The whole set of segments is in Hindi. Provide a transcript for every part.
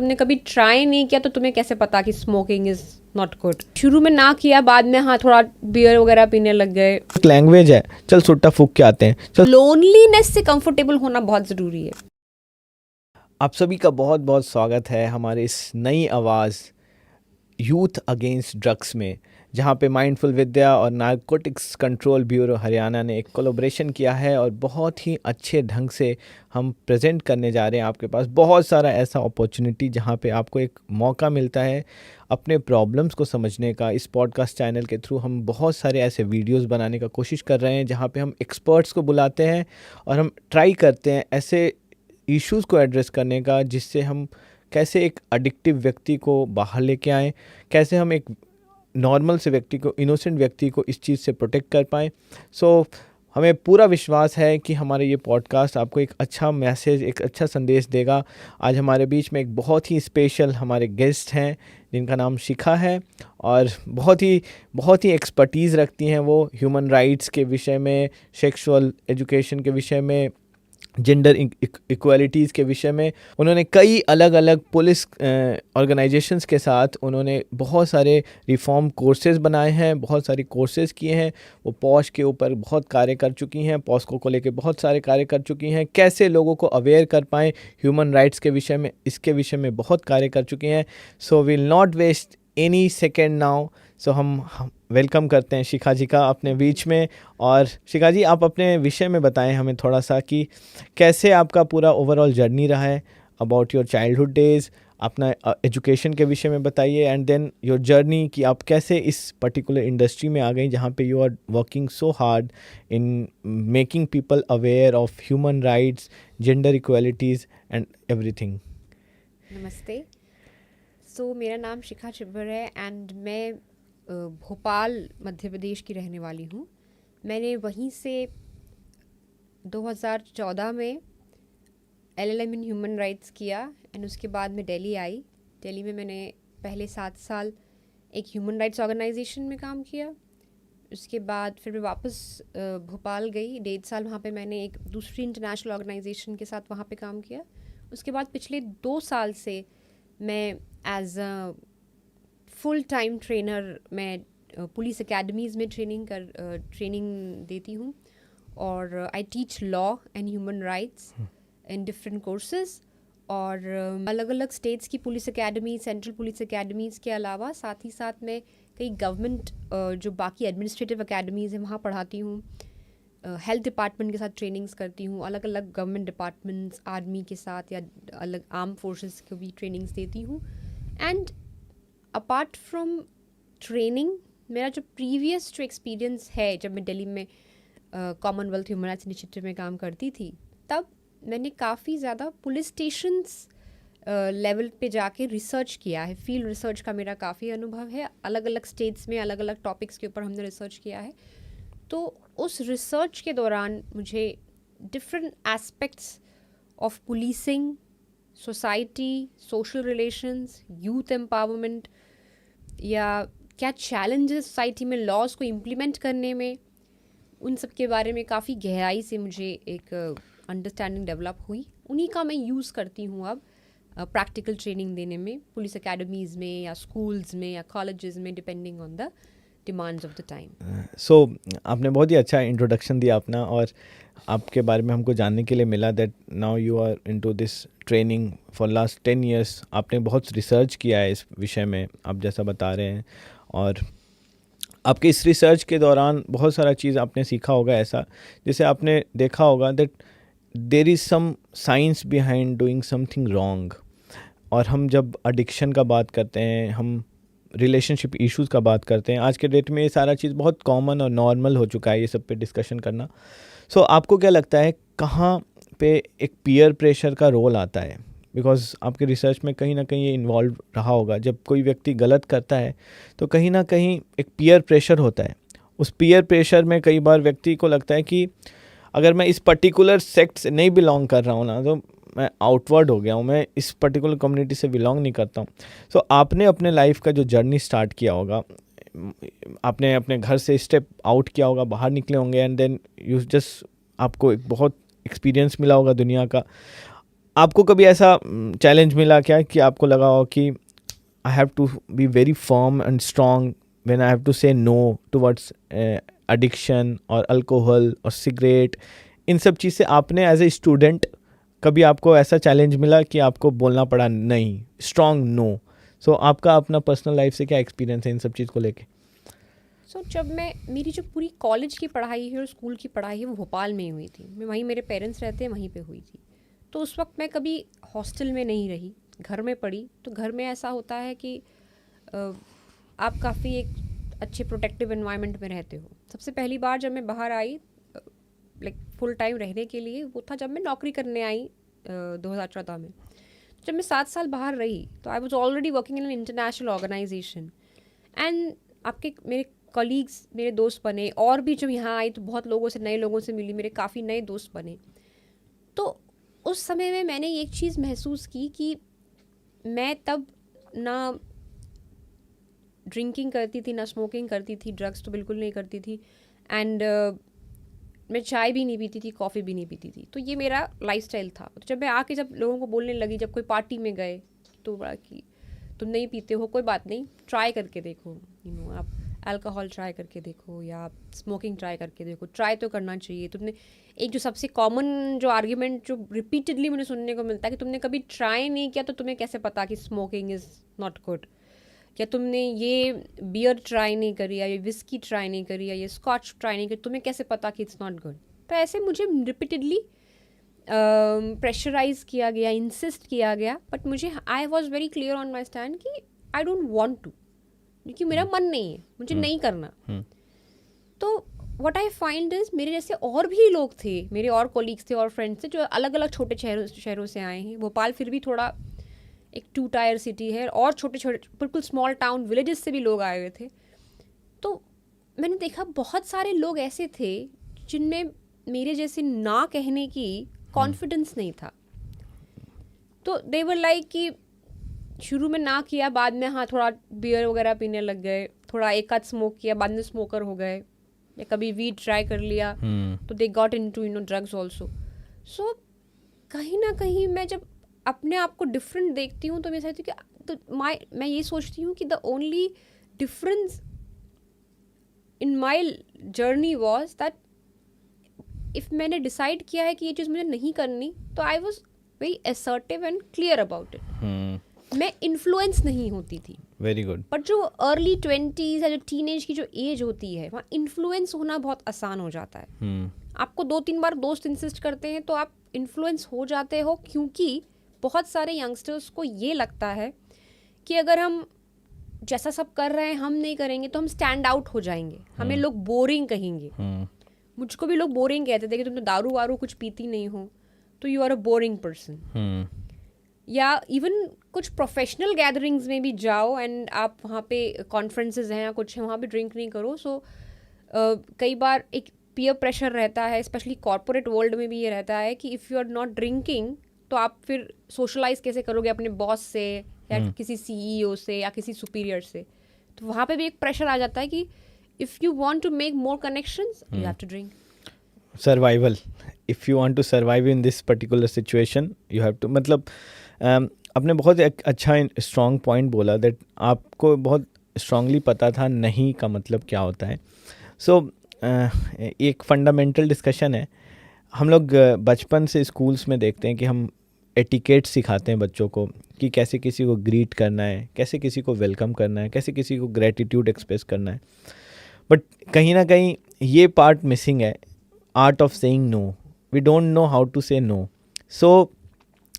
तुमने कभी ट्राई नहीं किया तो तुम्हें कैसे पता कि स्मोकिंग इज नॉट गुड? शुरू में ना किया, बाद में हाँ थोड़ा बियर वगैरह पीने लग गए। एक लैंग्वेज है, चल सुट्टा फूक के आते हैं, चल। लोनलीनेस से कंफर्टेबल होना बहुत ज़रूरी है। आप सभी का बहुत बहुत स्वागत है हमारे इस नई आवाज़ यूथ अगेंस्ट ड्रग्स में, जहाँ पे माइंडफुल विद्या और नारकोटिक्स कंट्रोल ब्यूरो हरियाणा ने एक कोलैबोरेशन किया है और बहुत ही अच्छे ढंग से हम प्रेजेंट करने जा रहे हैं आपके पास बहुत सारा ऐसा अपॉर्चुनिटी जहाँ पे आपको एक मौका मिलता है अपने प्रॉब्लम्स को समझने का। इस पॉडकास्ट चैनल के थ्रू हम बहुत सारे ऐसे वीडियोस बनाने का कोशिश कर रहे हैं जहाँ पे हम एक्सपर्ट्स को बुलाते हैं और हम ट्राई करते हैं ऐसे इश्यूज़ को एड्रेस करने का जिससे हम कैसे एक एडिक्टिव व्यक्ति को बाहर लेके आएँ, कैसे हम एक नॉर्मल से व्यक्ति को, इनोसेंट व्यक्ति को इस चीज़ से प्रोटेक्ट कर पाएँ। सो हमें पूरा विश्वास है कि हमारे ये पॉडकास्ट आपको एक अच्छा मैसेज, एक अच्छा संदेश देगा। आज हमारे बीच में एक बहुत ही स्पेशल हमारे गेस्ट हैं जिनका नाम शिखा है और बहुत ही एक्सपर्टीज़ रखती हैं वो ह्यूमन राइट्स के विषय में, सेक्सुअल एजुकेशन के विषय में, जेंडर इक्वालिटीज़ के विषय में। उन्होंने कई अलग अलग पुलिस ऑर्गेनाइजेशंस के साथ उन्होंने बहुत सारे रिफॉर्म कोर्सेज़ बनाए हैं, बहुत सारे कोर्सेज़ किए हैं। वो पॉश के ऊपर बहुत कार्य कर चुकी हैं, पॉस्को को लेके बहुत सारे कार्य कर चुकी हैं, कैसे लोगों को अवेयर कर पाएँ ह्यूमन राइट्स के विषय में, इसके विषय में बहुत कार्य कर चुकी हैं। So will not waste any second now. So हम वेलकम करते हैं शिखा जी का अपने बीच में। और शिखा जी, आप अपने विषय में बताएं हमें थोड़ा सा कि कैसे आपका पूरा ओवरऑल जर्नी रहा है, अबाउट योर चाइल्डहुड डेज़, अपना एजुकेशन के विषय में बताइए, एंड देन योर जर्नी कि आप कैसे इस पर्टिकुलर इंडस्ट्री में आ गई जहाँ पे you are working so hard in making people aware of human rights, gender equalities and everything. नमस्ते। मेरा नाम शिखा चिब्बर है एंड मैं भोपाल मध्य प्रदेश की रहने वाली हूँ। मैंने वहीं से 2014 में LLM इन ह्यूमन राइट्स किया एंड उसके बाद मैं दिल्ली आई। दिल्ली में मैंने पहले 7 साल एक ह्यूमन राइट्स ऑर्गेनाइजेशन में काम किया। उसके बाद फिर मैं वापस भोपाल गई, 1.5 साल वहाँ पे मैंने एक दूसरी इंटरनेशनल ऑर्गेनाइजेशन के साथ वहाँ पे काम किया। उसके बाद पिछले 2 साल से मैं as a full time trainer मैं पुलिस एकेडमीज़ में ट्रेनिंग देती हूँ और I teach law and human rights in different courses. और अलग अलग स्टेट्स की police academy, central police academies के अलावा साथ ही साथ मैं कई गवर्नमेंट जो बाकी एडमिनिस्ट्रेटिव एकेडमीज़ हैं वहाँ पढ़ाती हूँ। हेल्थ डिपार्टमेंट के साथ ट्रेनिंग्स करती हूँ, अलग अलग गवर्नमेंट डिपार्टमेंट्स, आर्मी के साथ या अलग आर्म फोर्सेस को भी ट्रेनिंग्स देती हूँ। एंड अपार्ट फ्रॉम ट्रेनिंग, मेरा जो प्रीवियस जो एक्सपीरियंस है, जब मैं दिल्ली में कॉमनवेल्थ ह्यूमन राइट्स इनिशिएटिव में काम करती थी, तब मैंने काफ़ी ज़्यादा पुलिस स्टेशंस लेवल पे जाके रिसर्च किया है। फील्ड रिसर्च का मेरा काफ़ी अनुभव है। अलग अलग स्टेट्स में अलग अलग टॉपिक्स के ऊपर हमने रिसर्च किया है। तो उस रिसर्च के दौरान मुझे different aspects of policing, society, social relations, youth empowerment या क्या चैलेंजेस सोसाइटी में लॉज को इम्प्लीमेंट करने में, उन सब के बारे में काफ़ी गहराई से मुझे एक अंडरस्टैंडिंग डेवलप हुई। उन्हीं का मैं यूज़ करती हूँ अब प्रैक्टिकल ट्रेनिंग देने में, पुलिस एकेडमीज़ में या स्कूल्स में या कॉलेजेस में, depending on the demands of the time. So आपने बहुत ही अच्छा इंट्रोडक्शन दिया अपना, और आपके बारे में हमको जानने के लिए मिला that now you are into this training for last 10 years। आपने बहुत रिसर्च किया है इस विषय में, आप जैसा बता रहे हैं, और आपके इस रिसर्च के दौरान बहुत सारा चीज़ आपने सीखा होगा ऐसा, जैसे आपने देखा होगा that there is some science behind doing something wrong. और हम जब एडिक्शन का बात करते हैं, हम रिलेशनशिप इश्यूज़ का बात करते हैं, आज के डेट में ये सारा चीज़ बहुत कॉमन और नॉर्मल हो चुका है ये सब पे डिस्कशन करना। सो आपको क्या लगता है कहाँ पे एक पीयर प्रेशर का रोल आता है? बिकॉज आपके रिसर्च में कहीं ना कहीं ये इन्वॉल्व रहा होगा, जब कोई व्यक्ति गलत करता है तो कहीं ना कहीं एक पीयर प्रेशर होता है। उस पीयर प्रेशर में कई बार व्यक्ति को लगता है कि अगर मैं इस पर्टिकुलर सेक्ट से नहीं बिलोंग कर रहा हूँ ना, तो मैं आउटवर्ड हो गया हूँ, मैं इस पर्टिकुलर कम्युनिटी से बिलोंग नहीं करता हूँ। सो आपने अपने लाइफ का जो जर्नी स्टार्ट किया होगा, आपने अपने घर से स्टेप आउट किया होगा, बाहर निकले होंगे, एंड देन यू जस्ट, आपको एक बहुत एक्सपीरियंस मिला होगा दुनिया का। आपको कभी ऐसा चैलेंज मिला क्या कि आपको लगा हो कि I have to be very firm and strong when I have to say no towards addiction और अल्कोहल और सिगरेट, इन सब चीज़ से आपने एज ए स्टूडेंट कभी आपको ऐसा चैलेंज मिला कि आपको बोलना पड़ा नहीं, स्ट्रॉन्ग नो? सो आपका अपना पर्सनल लाइफ से क्या एक्सपीरियंस है इन सब चीज़ को लेके? जब मेरी जो पूरी कॉलेज की पढ़ाई है और स्कूल की पढ़ाई है वो भोपाल में ही हुई थी। मैं वहीं, मेरे पेरेंट्स रहते हैं, वहीं पे हुई थी। तो उस वक्त मैं कभी हॉस्टल में नहीं रही, घर में पढ़ी। तो घर में ऐसा होता है कि आप काफ़ी एक अच्छे प्रोटेक्टिव एनवायरनमेंट में रहते हो। सबसे पहली बार जब मैं बाहर आई लाइक फुल टाइम रहने के लिए, वो था जब मैं नौकरी करने आई 2014 में। जब मैं 7 साल बाहर रही तो I was already working in an international organization and मेरे कॉलीग्स, मेरे दोस्त बने, और भी जब यहाँ आई तो बहुत लोगों से, नए लोगों से मिली, मेरे काफ़ी नए दोस्त बने। तो उस समय में मैंने एक चीज़ महसूस की कि मैं तब ना ड्रिंकिंग करती थी, ना स्मोकिंग करती थी, ड्रग्स तो बिल्कुल नहीं करती थी, एंड मैं चाय भी नहीं पीती थी, कॉफ़ी भी नहीं पीती थी। तो ये मेरा लाइफस्टाइल था। तो जब मैं आके जब लोगों को बोलने लगी, जब कोई पार्टी में गए तो बड़ा कि तुम नहीं पीते हो, कोई बात नहीं, ट्राई करके देखो, आप अल्कोहल ट्राई करके देखो या आप स्मोकिंग ट्राई करके देखो, ट्राई तो करना चाहिए। तुमने एक जो सबसे कॉमन जो आर्ग्यूमेंट जो रिपीटेडली मुझे सुनने को मिलता है कि तुमने कभी ट्राई नहीं किया तो तुम्हें कैसे पता कि स्मोकिंग इज़ नॉट गुड, या तुमने ये बियर ट्राई नहीं करी, या ये विस्की ट्राई नहीं करी, या ये स्कॉच ट्राई नहीं करी, तुम्हें कैसे पता कि इट्स नॉट गुड। तो ऐसे मुझे रिपीटेडली प्रेशराइज किया गया, इंसिस्ट किया गया, बट मुझे, I was very clear on my stand कि आई डोंट वॉन्ट टू, क्योंकि मेरा मन नहीं है, मुझे नहीं करना। तो व्हाट आई फाइंड इज, मेरे जैसे और भी लोग थे, मेरे और कोलीग्स थे और फ्रेंड्स थे जो अलग अलग छोटे शहरों से आए हैं। भोपाल फिर भी थोड़ा एक 2 टायर सिटी है, और छोटे छोटे बिल्कुल स्मॉल टाउन विलेजेस से भी लोग आए हुए थे। तो मैंने देखा बहुत सारे लोग ऐसे थे जिनमें मेरे जैसे ना कहने की कॉन्फिडेंस नहीं था। तो दे वर लाइक कि शुरू में ना किया, बाद में हाँ थोड़ा बियर वगैरह पीने लग गए, थोड़ा एक आध स्मोक किया, बाद में स्मोकर हो गए, या कभी वीड ट्राई कर लिया तो they got into drugs also. So कहीं ना कहीं मैं जब अपने आप को डिफरेंट देखती हूँ तो मैं सोचती हूँ कि मैं ये सोचती हूँ कि the only difference in my journey was that if मैंने डिसाइड किया है कि ये चीज़ मुझे नहीं करनी, तो I was very assertive and clear about it. मैं इन्फ्लुएंस नहीं होती थी। Very good. बट जो अर्ली 20s या जो टीनेज की जो एज होती है, वहाँ इन्फ्लुएंस होना बहुत आसान हो जाता है। आपको 2-3 बार दोस्त इंसिस्ट करते हैं तो आप इन्फ्लुएंस हो जाते हो, क्योंकि बहुत सारे यंगस्टर्स को ये लगता है कि अगर हम जैसा सब कर रहे हैं हम नहीं करेंगे तो हम स्टैंड आउट हो जाएंगे, हमें लोग बोरिंग कहेंगे। मुझको भी लोग बोरिंग कहते थे कि तुम तो दारू वारू कुछ पीती नहीं हो, तो you are a boring person. या इवन कुछ प्रोफेशनल गैदरिंग्स में भी जाओ एंड आप वहाँ पे कॉन्फ्रेंसेस हैं या कुछ है, वहाँ पे ड्रिंक नहीं करो। सो कई बार एक पीयर प्रेशर रहता है, स्पेशली कॉर्पोरेट वर्ल्ड में भी ये रहता है कि if you are not drinking तो आप फिर सोशलाइज कैसे करोगे अपने बॉस से या किसी CEO से या किसी सुपीरियर से। तो वहाँ पे भी एक प्रेशर आ जाता है कि if you want to make more connections you have to drink. Survival, if you want to survive in this particular situation you have to, मतलब आपने बहुत एक अच्छा स्ट्रॉन्ग पॉइंट बोला दैट आपको बहुत स्ट्रांगली पता था नहीं का मतलब क्या होता है। सो एक फंडामेंटल डिस्कशन है, हम लोग बचपन से स्कूल्स में देखते हैं कि हम एटिकेट सिखाते हैं बच्चों को कि कैसे किसी को ग्रीट करना है, कैसे किसी को वेलकम करना है, कैसे किसी को ग्रेटिट्यूड एक्सप्रेस करना है। बट कहीं ना कहीं ये पार्ट मिसिंग है, art of saying no. We don't know how to say no. So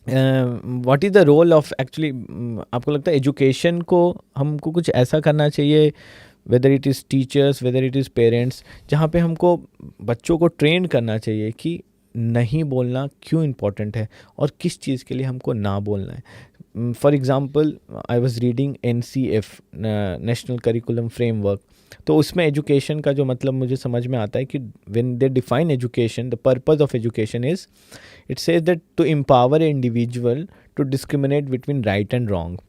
what is the role of actually, आपको लगता है एजुकेशन को हमको कुछ ऐसा करना चाहिए, whether it is teachers, whether it is parents, जहाँ पे हमको बच्चों को ट्रेन करना चाहिए कि नहीं बोलना क्यों इम्पोर्टेंट है और किस चीज़ के लिए हमको ना बोलना है। For example I was reading NCF, national curriculum framework, तो उसमें एजुकेशन का जो मतलब मुझे समझ में आता है कि when they define education, the purpose of education is, it says that to empower a individual to discriminate between right and wrong.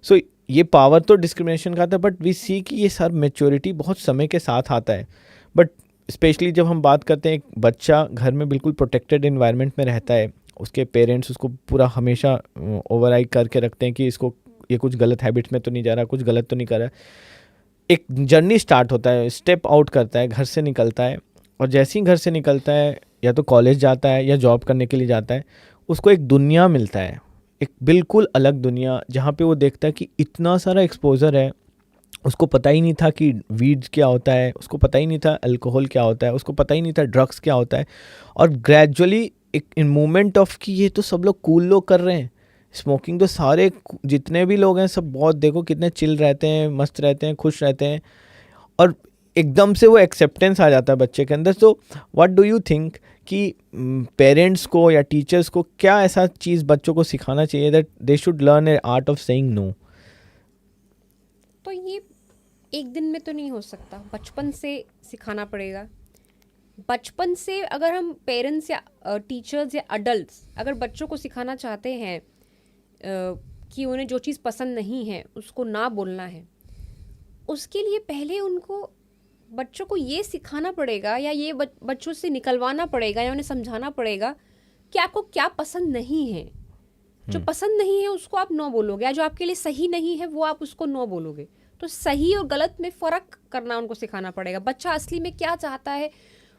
So ये पावर तो डिस्क्रिमिनेशन का आता है, बट वी सी कि ये सर मैच्योरिटी बहुत समय के साथ आता है। बट स्पेशली जब हम बात करते हैं एक बच्चा घर में बिल्कुल प्रोटेक्टेड एनवायरनमेंट में रहता है उसके पेरेंट्स उसको पूरा हमेशा ओवरराइड करके रखते हैं कि इसको ये कुछ गलत हैबिट में तो नहीं जा रहा, कुछ गलत तो नहीं कर रहा है। एक जर्नी स्टार्ट होता है, स्टेप आउट करता है, घर से निकलता है, और जैसे ही घर से निकलता है या तो कॉलेज जाता है या जॉब करने के लिए जाता है, उसको एक दुनिया मिलता है, एक बिल्कुल अलग दुनिया, जहाँ पे वो देखता है कि इतना सारा एक्सपोजर है। उसको पता ही नहीं था कि वीड क्या होता है, उसको पता ही नहीं था अल्कोहल क्या होता है, उसको पता ही नहीं था ड्रग्स क्या होता है। और ग्रेजुअली एक इन मोमेंट ऑफ कि ये तो सब लोग कूल लोग कर रहे हैं, स्मोकिंग तो सारे जितने भी लोग हैं सब बहुत, देखो कितने चिल रहते हैं, मस्त रहते हैं, खुश रहते हैं, और एकदम से वो एक्सेप्टेंस आ जाता है बच्चे के अंदर। तो व्हाट डू यू थिंक कि पेरेंट्स को या टीचर्स को क्या ऐसा चीज़ बच्चों को सिखाना चाहिए that they should learn a art of saying no? तो ये एक दिन में तो नहीं हो सकता, बचपन से सिखाना पड़ेगा। बचपन से अगर हम पेरेंट्स या टीचर्स या अडल्ट्स अगर बच्चों को सिखाना चाहते हैं कि उन्हें जो चीज़ पसंद नहीं है उसको ना बोलना है, उसके लिए पहले उनको बच्चों को ये सिखाना पड़ेगा या ये बच्चों से निकलवाना पड़ेगा या उन्हें समझाना पड़ेगा कि आपको क्या पसंद नहीं है। जो पसंद नहीं है उसको आप नो बोलोगे, या जो आपके लिए सही नहीं है वो आप उसको नो बोलोगे। तो सही और गलत में फ़र्क करना उनको सिखाना पड़ेगा। बच्चा असली में क्या चाहता है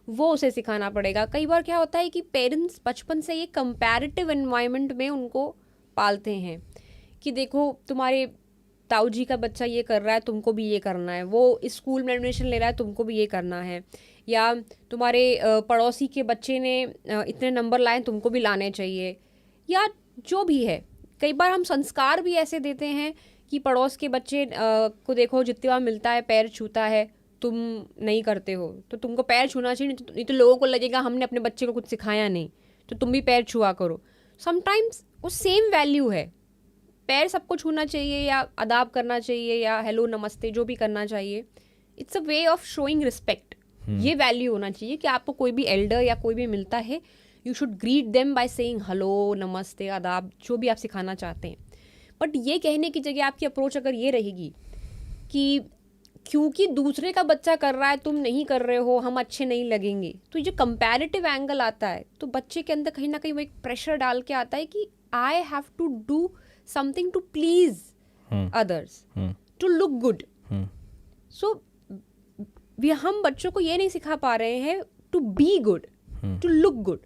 वो उसे सिखाना पड़ेगा। कई बार क्या होता है कि पेरेंट्स बचपन से ये कंपैरेटिव एनवायरनमेंट में उनको पालते हैं कि देखो तुम्हारे ताऊ जी का बच्चा ये कर रहा है, तुमको भी ये करना है, वो स्कूल में एडमिशन ले रहा है, तुमको भी ये करना है, या तुम्हारे पड़ोसी के बच्चे ने इतने नंबर लाए, तुमको भी लाने चाहिए, या जो भी है। कई बार हम संस्कार भी ऐसे देते हैं कि पड़ोस के बच्चे को देखो जितनी बार मिलता है पैर छूता है, तुम नहीं करते हो तो तुमको पैर छूना चाहिए, नहीं तो लोगों को लगेगा हमने अपने बच्चे को कुछ सिखाया नहीं, तो तुम भी पैर छुआ करो। समटाइम्स वो सेम वैल्यू है, पैर सबको छूना चाहिए या अदाब करना चाहिए या हेलो नमस्ते जो भी करना चाहिए, it's a way of showing respect. ये वैल्यू होना चाहिए कि आपको कोई भी एल्डर या कोई भी मिलता है, you should greet them by saying hello नमस्ते आदाब, जो भी आप सिखाना चाहते हैं। बट ये कहने की जगह आपकी अप्रोच अगर ये रहेगी कि क्योंकि दूसरे का बच्चा कर रहा है तुम नहीं कर रहे हो, हम अच्छे नहीं लगेंगे, तो ये जो कंपैरेटिव एंगल आता है तो बच्चे के अंदर कहीं ना कहीं वो एक प्रेशर डाल के आता है कि I have to do something to please others, to look good. So हम बच्चों को ये नहीं सिखा पा रहे हैं to be good, to look good.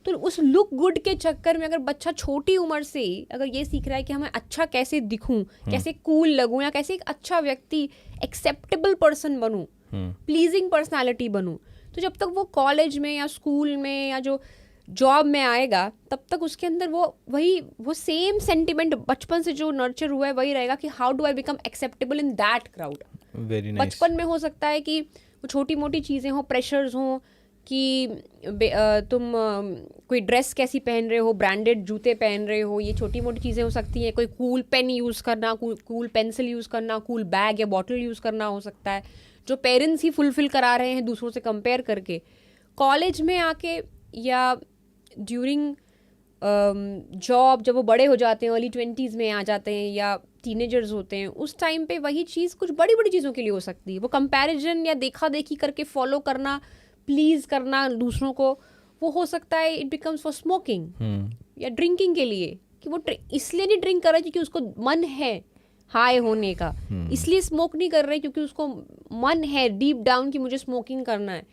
तो उस लुक गुड के चक्कर में अगर बच्चा छोटी उम्र से ही अगर ये सीख रहा है कि हमें अच्छा कैसे दिखूं, कैसे कूल लगूं, या कैसे एक अच्छा व्यक्ति, एक्सेप्टेबल पर्सन बनूं, प्लीजिंग पर्सनालिटी बनूं, तो जब तक वो कॉलेज में या स्कूल में या जो जॉब में आएगा तब तक उसके अंदर वो सेम सेंटिमेंट बचपन से जो नर्चर हुआ है वही रहेगा कि how do I become acceptable in that crowd. बचपन में हो सकता है कि वो छोटी मोटी चीज़ें हों, प्रेशर्स हों कि तुम कोई ड्रेस कैसी पहन रहे हो, ब्रांडेड जूते पहन रहे हो, ये छोटी मोटी चीज़ें हो सकती हैं। कोई कूल पेन यूज़ करना, कूल पेंसिल यूज़ करना, कूल बैग या बॉटल यूज़ करना हो सकता है, जो पेरेंट्स ही फुलफिल करा रहे हैं दूसरों से कंपेयर करके। कॉलेज में आके या ड्यूरिंग जॉब जब वो बड़े हो जाते हैं, अर्ली 20s में आ जाते हैं या टीनेजर्स होते हैं, उस टाइम पे वही चीज़ कुछ बड़ी बड़ी चीज़ों के लिए हो सकती है। वो कंपैरिजन या देखा देखी करके फॉलो करना, प्लीज़ करना दूसरों को, वो हो सकता है इट बिकम्स फॉर स्मोकिंग या ड्रिंकिंग के लिए, कि वो इसलिए नहीं ड्रिंक कर रहा है क्योंकि उसको मन है हाई होने का, इसलिए स्मोक नहीं कर रहे क्योंकि उसको मन है डीप डाउन कि मुझे स्मोकिंग करना है।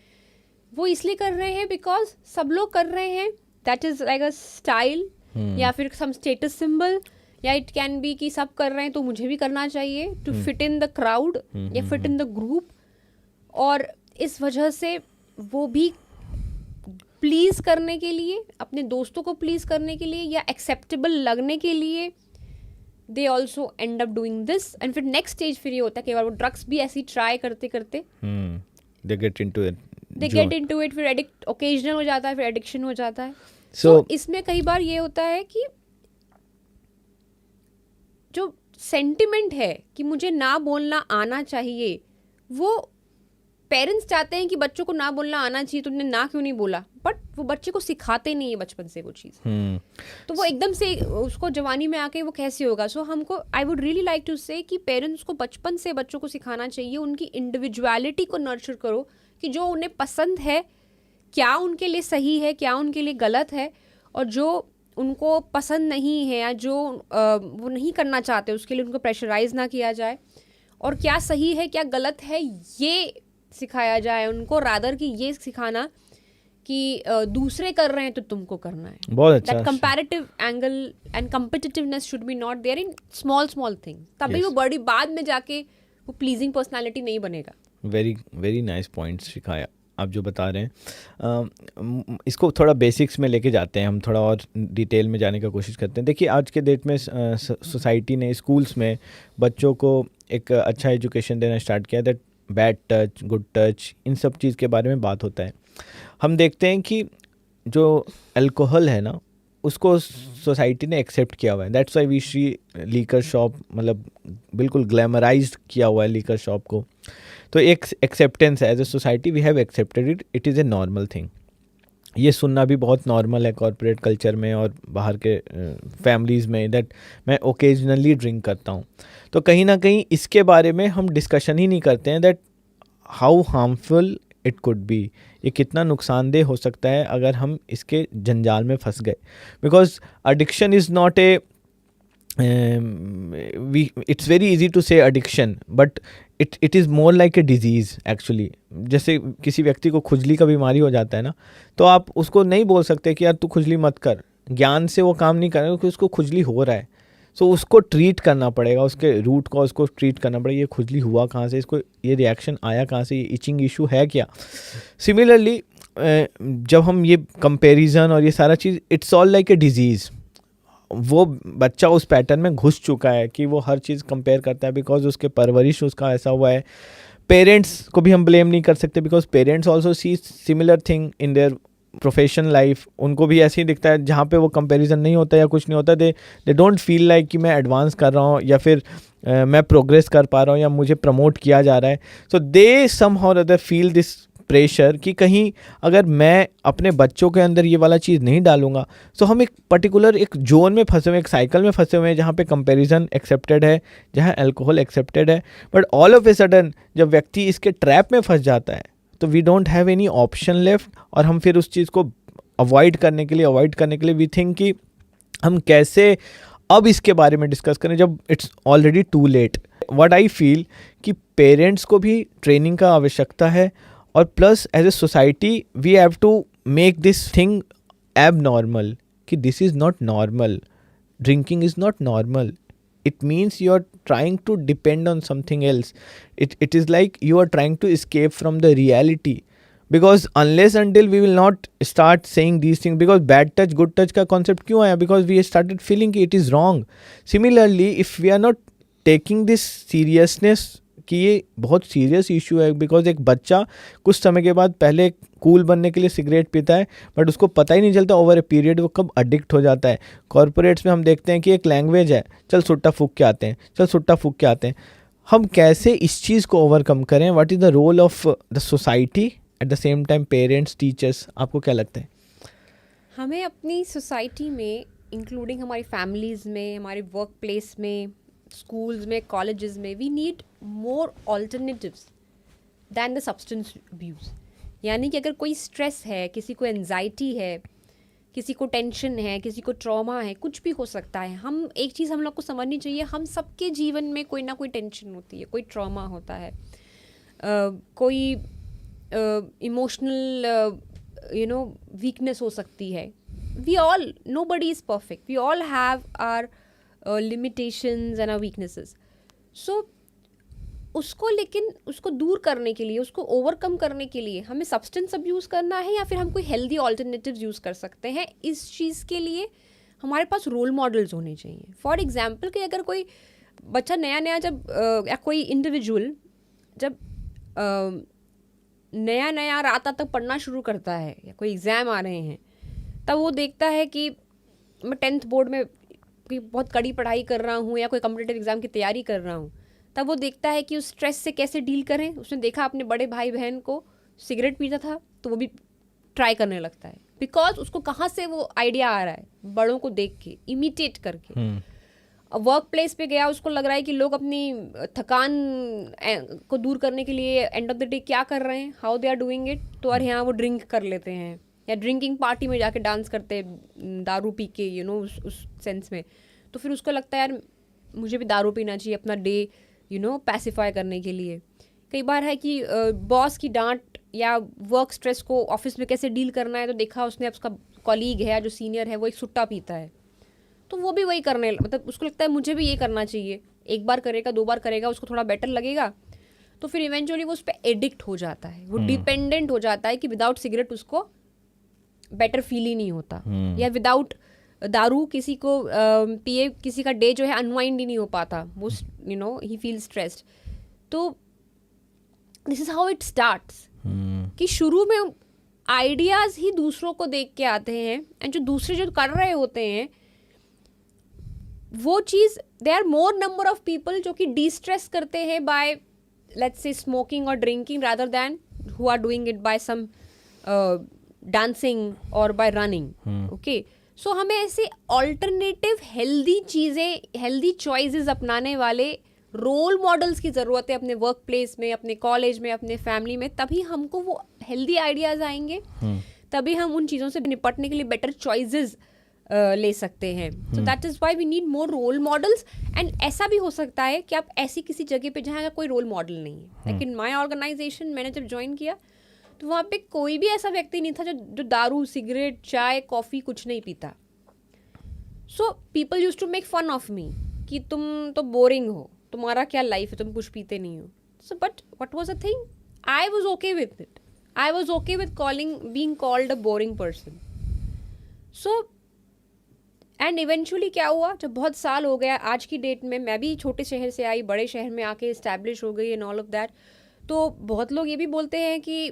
वो इसलिए कर रहे हैं बिकॉज सब लोग कर रहे हैं, that is like a style या फिर सम स्टेटस सिंबल, या इट कैन बी कि सब कर रहे हैं तो मुझे भी करना चाहिए, to fit in the crowd या फिट इन द ग्रुप। और इस वजह से वो भी प्लीज़ करने के लिए, अपने दोस्तों को प्लीज़ करने के लिए या एक्सेप्टेबल लगने के लिए, they also and up doing this. And फिर नेक्स्ट स्टेज फिर ये होता है कि वो ड्रग्स भी ऐसी ट्राई करते करते दे गेट इनटू इट, फिर एडिक्ट ओकेजनल हो जाता है, फिर एडिक्शन हो जाता है। So, इसमें कई बार ये होता है कि जो सेंटिमेंट है कि मुझे ना बोलना आना चाहिए, वो पेरेंट्स चाहते हैं कि बच्चों को ना बोलना आना चाहिए, तुमने ना क्यों नहीं बोला, बट वो बच्चे को सिखाते नहीं है बचपन से वो चीज़। तो वो एकदम से उसको जवानी में आके वो कैसे होगा। सो हमको I would really like to say कि पेरेंट्स को बचपन से बच्चों को सिखाना चाहिए, उनकी इंडिविजुअलिटी को नर्चर करो कि जो उन्हें पसंद है, क्या उनके लिए सही है, क्या उनके लिए गलत है, और जो उनको पसंद नहीं है या जो वो नहीं करना चाहते उसके लिए उनको प्रेशराइज ना किया जाए, और क्या सही है क्या गलत है ये सिखाया जाए उनको, रादर कि ये सिखाना कि दूसरे कर रहे हैं तो तुमको करना है. बहुत अच्छा. That comparative angle and competitiveness should be not there in small things. तभी वो बड़ी बाद में जाके वो प्लीजिंग पर्सनालिटी नहीं बनेगा. वेरी वेरी नाइस पॉइंट्स सिखाया आप जो बता रहे हैं. इसको थोड़ा बेसिक्स में लेके जाते हैं हम, थोड़ा और डिटेल में जाने का कोशिश करते हैं. देखिए आज के डेट में सोसाइटी ने स्कूल्स में बच्चों को एक अच्छा एजुकेशन देना स्टार्ट किया. That bad touch, good touch, इन सब चीज़ के बारे में बात होता है. हम देखते हैं कि जो अल्कोहल है ना उसको सोसाइटी ने एक्सेप्ट किया हुआ है. That's why we see liquor shop, मतलब बिल्कुल ग्लैमराइज्ड किया हुआ है लीकर शॉप को. तो एक एक्सेप्टेंस है as a society, we have accepted it, it is a normal thing. ये सुनना भी बहुत नॉर्मल है कॉर्पोरेट कल्चर में और बाहर के फैमिलीज़ में, दैट मैं ओकेजनली ड्रिंक करता हूँ. तो कहीं ना कहीं इसके बारे में हम डिस्कशन ही नहीं करते हैं that how harmful it could be. ये कितना नुकसानदेह हो सकता है अगर हम इसके जंजाल में फंस गए. Because addiction is not a it's very easy to say addiction, but it is more like a disease actually. जैसे किसी व्यक्ति को खुजली का बीमारी हो जाता है ना, तो आप उसको नहीं बोल सकते कि यार तू खुजली मत कर. ज्ञान से वो काम नहीं करेगा क्योंकि उसको खुजली हो रहा है. सो उसको ट्रीट करना पड़ेगा, उसके रूट को उसको ट्रीट करना पड़ेगा. ये खुजली हुआ कहाँ से, इसको ये रिएक्शन आया कहाँ से, ये इचिंग इशू है क्या. सिमिलरली जब हम ये कंपैरिजन और ये सारा चीज़, it's all like a disease. वो बच्चा उस पैटर्न में घुस चुका है कि वो हर चीज़ कंपेयर करता है बिकॉज उसके परवरिश उसका ऐसा हुआ है. पेरेंट्स को भी हम ब्लेम नहीं कर सकते because parents also see similar thing in their professional life. उनको भी ऐसे ही दिखता है जहाँ पे वो कंपैरिजन नहीं होता या कुछ नहीं होता, दे डोंट फील लाइक कि मैं एडवांस कर रहा हूँ या फिर मैं प्रोग्रेस कर पा रहा हूँ या मुझे प्रमोट किया जा रहा है. सो दे समहाउ और अदर फील दिस प्रेशर कि कहीं अगर मैं अपने बच्चों के अंदर ये वाला चीज़ नहीं डालूंगा. सो हम एक पर्टिकुलर एक जोन में फंसे हुए, एक साइकिल में फंसे हुए हैं जहाँ पे कंपैरिजन एक्सेप्टेड है, जहाँ अल्कोहल एक्सेप्टेड है. But all of a sudden जब व्यक्ति इसके ट्रैप में फंस जाता है तो we don't have any option left, और हम फिर उस चीज़ को अवॉइड करने के लिए वी थिंक कि हम कैसे अब इसके बारे में डिस्कस करें जब it's already too late. What I feel कि पेरेंट्स को भी ट्रेनिंग का आवश्यकता है, और plus as a society we have to make this thing abnormal कि this is not normal. Drinking is not normal. It means you are trying to depend on something else. It is like you are trying to escape from the reality. Because unless until we will not start saying these things, because bad touch, good touch का concept क्यों आया? Because we started feeling it is wrong. Similarly, if we are not taking this seriousness कि ये बहुत सीरियस इशू है, बिकॉज एक बच्चा कुछ समय के बाद पहले कूल बनने के लिए सिगरेट पीता है बट उसको पता ही नहीं चलता ओवर ए पीरियड वो कब एडिक्ट हो जाता है. कॉर्पोरेट्स में हम देखते हैं कि एक लैंग्वेज है, चल सुट्टा फूक के आते हैं, चल सुट्टा फूक के आते हैं. हम कैसे इस चीज़ को ओवरकम करें? What is the role of the society, at the same time parents, teachers, आपको क्या लगता है? हमें अपनी सोसाइटी में, इंक्लूडिंग हमारी फैमिलीज़ में, हमारे वर्क प्लेस में, स्कूल्स में, कॉलेजेस में, we need more alternatives than the substance abuse. यानी कि अगर कोई स्ट्रेस है, किसी को एंजाइटी है, किसी को टेंशन है, किसी को ट्रॉमा है, कुछ भी हो सकता है. हम एक चीज़ हम लोग को समझनी चाहिए, हम सबके जीवन में कोई ना कोई टेंशन होती है, कोई ट्रॉमा होता है, कोई इमोशनल वीकनेस हो सकती है. We all, nobody is perfect, we all have our limitations and our weaknesses. So उसको, लेकिन उसको दूर करने के लिए, उसको ओवरकम करने के लिए हमें सब्सटेंस अब्यूज़ करना है या फिर हम कोई हेल्दी ऑल्टरनेटिव्स यूज़ कर सकते हैं. इस चीज़ के लिए हमारे पास रोल मॉडल्स होने चाहिए. फॉर एग्जाम्पल कि अगर कोई बच्चा नया जब या कोई इंडिविजुअल जब नया रात तक पढ़ना शुरू करता है या कोई एग्ज़ाम आ रहे हैं, तब वो देखता है कि मैं 10th बोर्ड में कोई बहुत कड़ी पढ़ाई कर रहा हूँ या कोई कॉम्पिटिटिव एग्ज़ाम की तैयारी कर रहा हूँ, तब वो देखता है कि उस स्ट्रेस से कैसे डील करें. उसने देखा अपने बड़े भाई बहन को सिगरेट पीता था तो वो भी ट्राई करने लगता है, बिकॉज उसको कहाँ से वो आइडिया आ रहा है, बड़ों को देख के, इमिटेट करके. वर्क प्लेस पे गया, उसको लग रहा है कि लोग अपनी थकान को दूर करने के लिए एंड ऑफ द डे क्या कर रहे हैं, how they are doing it, तो और यहाँ वो ड्रिंक कर लेते हैं. या ड्रिंकिंग पार्टी में जाके डांस करते हैं दारू पी के, यू नो, उस सेंस में, तो फिर उसको लगता है यार मुझे भी दारू पीना चाहिए अपना डे, यू नो, पैसिफाई करने के लिए। कई बार है कि बॉस की डांट या वर्क स्ट्रेस को ऑफिस में कैसे डील करना है, तो देखा उसने उसका कॉलीग है जो सीनियर है वो एक सुट्टा पीता है, तो वो भी वही करने, मतलब उसको लगता है मुझे भी ये करना चाहिए। एक बार करेगा, 2 बार करेगा, उसको थोड़ा बेटर लगेगा, तो फिर इवेंचुअली वो उस पर एडिक्ट हो जाता है, वो डिपेंडेंट हो जाता है कि विदाउट सिगरेट उसको बेटर फील ही नहीं होता, या विदाउट दारू किसी को पिए किसी का डे जो है अनवाइंड ही नहीं हो पाता, वो, you know, he feel stressed. तो this is how it starts, कि शुरू में आइडियाज ही दूसरों को देख के आते हैं, एंड जो दूसरे जो कर रहे होते हैं वो चीज़, they are more number of people जो कि डी स्ट्रेस करते हैं बाय लेट्स से स्मोकिंग और drinking rather than who are doing it by some dancing और बाय रनिंग। ओके, सो हमें ऐसे ऑल्टरनेटिव हेल्दी चीज़ें, हेल्दी चॉइसेस अपनाने वाले रोल मॉडल्स की ज़रूरत है अपने वर्क प्लेस में, अपने कॉलेज में, अपने फैमिली में, तभी हमको वो हेल्दी आइडियाज़ आएंगे, तभी हम उन चीज़ों से निपटने के लिए बेटर चॉइसेस ले सकते हैं। So that is why we need more role models. And ऐसा भी हो सकता है कि आप ऐसी किसी जगह पे जहाँ का कोई रोल मॉडल नहीं है, लेकिन माई ऑर्गेनाइजेशन मैंने जब ज्वाइन किया तो वहाँ पे कोई भी ऐसा व्यक्ति नहीं था जो दारू, सिगरेट, चाय, कॉफ़ी कुछ नहीं पीता। So people use to make fun of me कि तुम तो बोरिंग हो, तुम्हारा क्या लाइफ है, तुम कुछ पीते नहीं हो। So but what was a thing, I was okay with it, I was okay with being called a boring person. So and eventually क्या हुआ, जब बहुत साल हो गया, आज की डेट में मैं भी छोटे शहर से आई, बड़े शहर में आके इस्टेब्लिश हो गई एंड ऑल ऑफ दैट, तो बहुत लोग ये भी बोलते हैं कि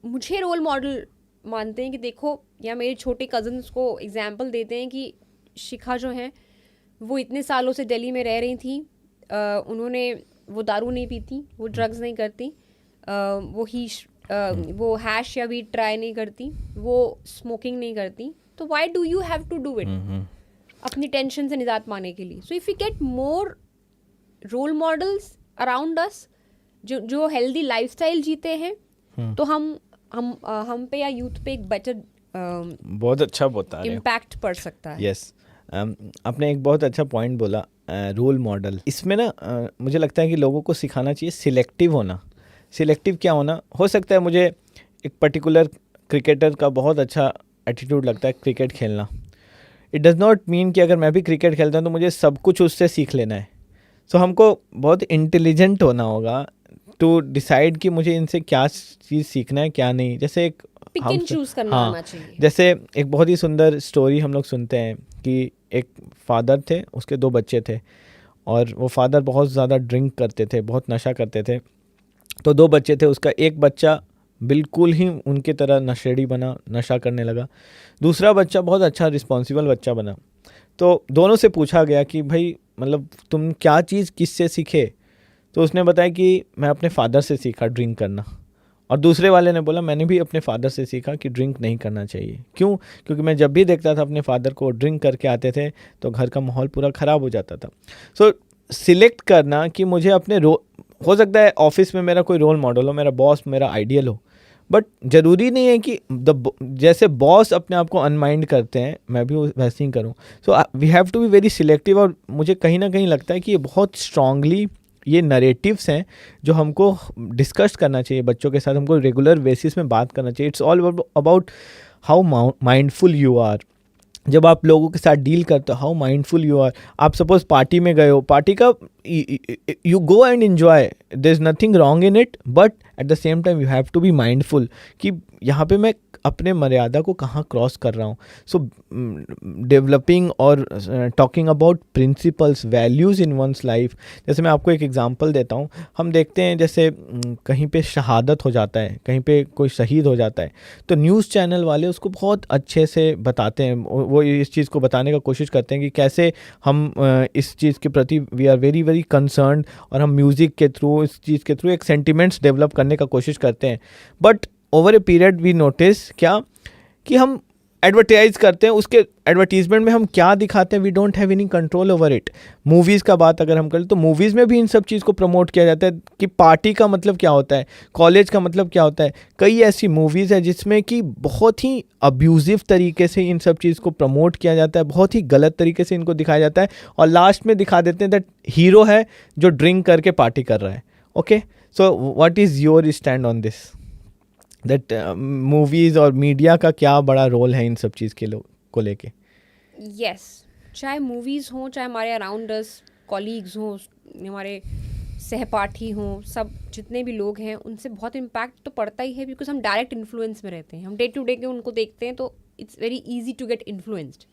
मुझे रोल मॉडल मानते हैं कि देखो, या मेरे छोटे कज़न्स को एग्जांपल देते हैं कि शिखा जो हैं वो इतने सालों से दिल्ली में रह रही थी, उन्होंने, वो दारू नहीं पीती, वो ड्रग्स नहीं करती, वो हैश या वीट ट्राई नहीं करती, वो स्मोकिंग नहीं करती, तो why do you have to do it अपनी टेंशन से निजात पाने के लिए? So if you get more role models around us जो हेल्दी लाइफस्टाइल जीते हैं, तो हम पे या यूथ पे एक बेटर बहुत अच्छा बता रहे हो, इम्पैक्ट पड़ सकता है। यस, आपने एक बहुत अच्छा पॉइंट बोला, रोल मॉडल। इसमें ना मुझे लगता है कि लोगों को सिखाना चाहिए सिलेक्टिव होना। सिलेक्टिव क्या होना, हो सकता है मुझे एक पर्टिकुलर क्रिकेटर का बहुत अच्छा एटीट्यूड लगता है क्रिकेट खेलना, इट डज़ नॉट मीन कि अगर मैं भी क्रिकेट खेलता हूँ तो मुझे सब कुछ उससे सीख लेना है। सो हमको बहुत इंटेलिजेंट होना होगा टू डिसाइड कि मुझे इनसे क्या चीज़ सीखना है, क्या नहीं। जैसे एक पिक एंड चूज करना आना चाहिए। जैसे एक बहुत ही सुंदर स्टोरी हम लोग सुनते हैं कि एक फादर थे, उसके 2 बच्चे थे, और वो फादर बहुत ज़्यादा ड्रिंक करते थे, बहुत नशा करते थे। तो 2 बच्चे थे, उसका एक बच्चा बिल्कुल ही उनकी तरह नशेड़ी बना, नशा करने लगा। दूसरा बच्चा बहुत अच्छा रिस्पॉन्सिबल बच्चा बना। तो दोनों से पूछा गया कि भाई मतलब तुम क्या चीज़ किससे सीखे? तो उसने बताया कि मैं अपने फादर से सीखा ड्रिंक करना, और दूसरे वाले ने बोला मैंने भी अपने फादर से सीखा कि ड्रिंक नहीं करना चाहिए। क्यों? क्योंकि मैं जब भी देखता था अपने फादर को ड्रिंक करके आते थे तो घर का माहौल पूरा ख़राब हो जाता था। सो सिलेक्ट करना कि मुझे अपने हो सकता है ऑफिस में मेरा कोई रोल मॉडल हो, मेरा बॉस मेरा आइडियल हो, बट ज़रूरी नहीं है कि जैसे बॉस अपने आप को अनमाइंड करते हैं मैं भी वैसे ही करूँ। So we have to be very selective. और मुझे कहीं ना कहीं लगता है कि ये बहुत स्ट्रांगली ये नरेटिव्स हैं जो हमको डिस्कस करना चाहिए बच्चों के साथ, हमको रेगुलर बेसिस में बात करना चाहिए। It's all about how mindful you are. जब आप लोगों के साथ डील करते हो, हाउ माइंडफुल यू आर। आप सपोज पार्टी में गए हो, पार्टी का you go and enjoy, there is nothing wrong in it, but at the same time you have to be mindful कि यहाँ पे मैं अपने मर्यादा को कहाँ क्रॉस कर रहा हूँ। सो डेवलपिंग और talking about principles, values in one's life. जैसे मैं आपको एक एग्जांपल देता हूँ, हम देखते हैं जैसे कहीं पे शहादत हो जाता है, कहीं पे कोई शहीद हो जाता है, तो न्यूज़ चैनल वाले उसको बहुत अच्छे से बताते हैं। वो इस चीज़ को बताने का कोशिश करते हैं कि कैसे हम इस चीज़ के प्रति we are very very concerned, और हम म्यूज़िक के थ्रू, इस चीज़ के थ्रू एक सेंटिमेंट्स डेवलप करने का कोशिश करते हैं। But over a period we notice क्या कि हम एडवर्टाइज करते हैं, उसके एडवर्टीजमेंट में हम क्या दिखाते हैं, we don't have any control over it. Movies का बात अगर हम करें तो मूवीज़ में भी इन सब चीज़ को प्रमोट किया जाता है कि पार्टी का मतलब क्या होता है, कॉलेज का मतलब क्या होता है। कई ऐसी मूवीज़ है जिसमें कि बहुत ही अब्यूज़िव तरीके से इन सब चीज़ को प्रमोट किया जाता है, बहुत ही गलत तरीके से इनको दिखाया जाता है, और लास्ट में दिखा देते हैं दैट हीरो है जो ड्रिंक करके पार्टी कर रहा है। Okay, so what is your stand on this, that movies और मीडिया का क्या बड़ा रोल है इन सब चीज़ के को लेके? यस, चाहे मूवीज़ हों, चाहे हमारे अराउंड अस कॉलीग्स हों, हमारे सहपाठी हों, सब जितने भी लोग हैं उनसे बहुत इम्पैक्ट तो पड़ता ही है, बिकॉज हम डायरेक्ट इन्फ्लुएंस में रहते हैं, हम डे टू डे के उनको देखते हैं, तो it's very easy to get influenced.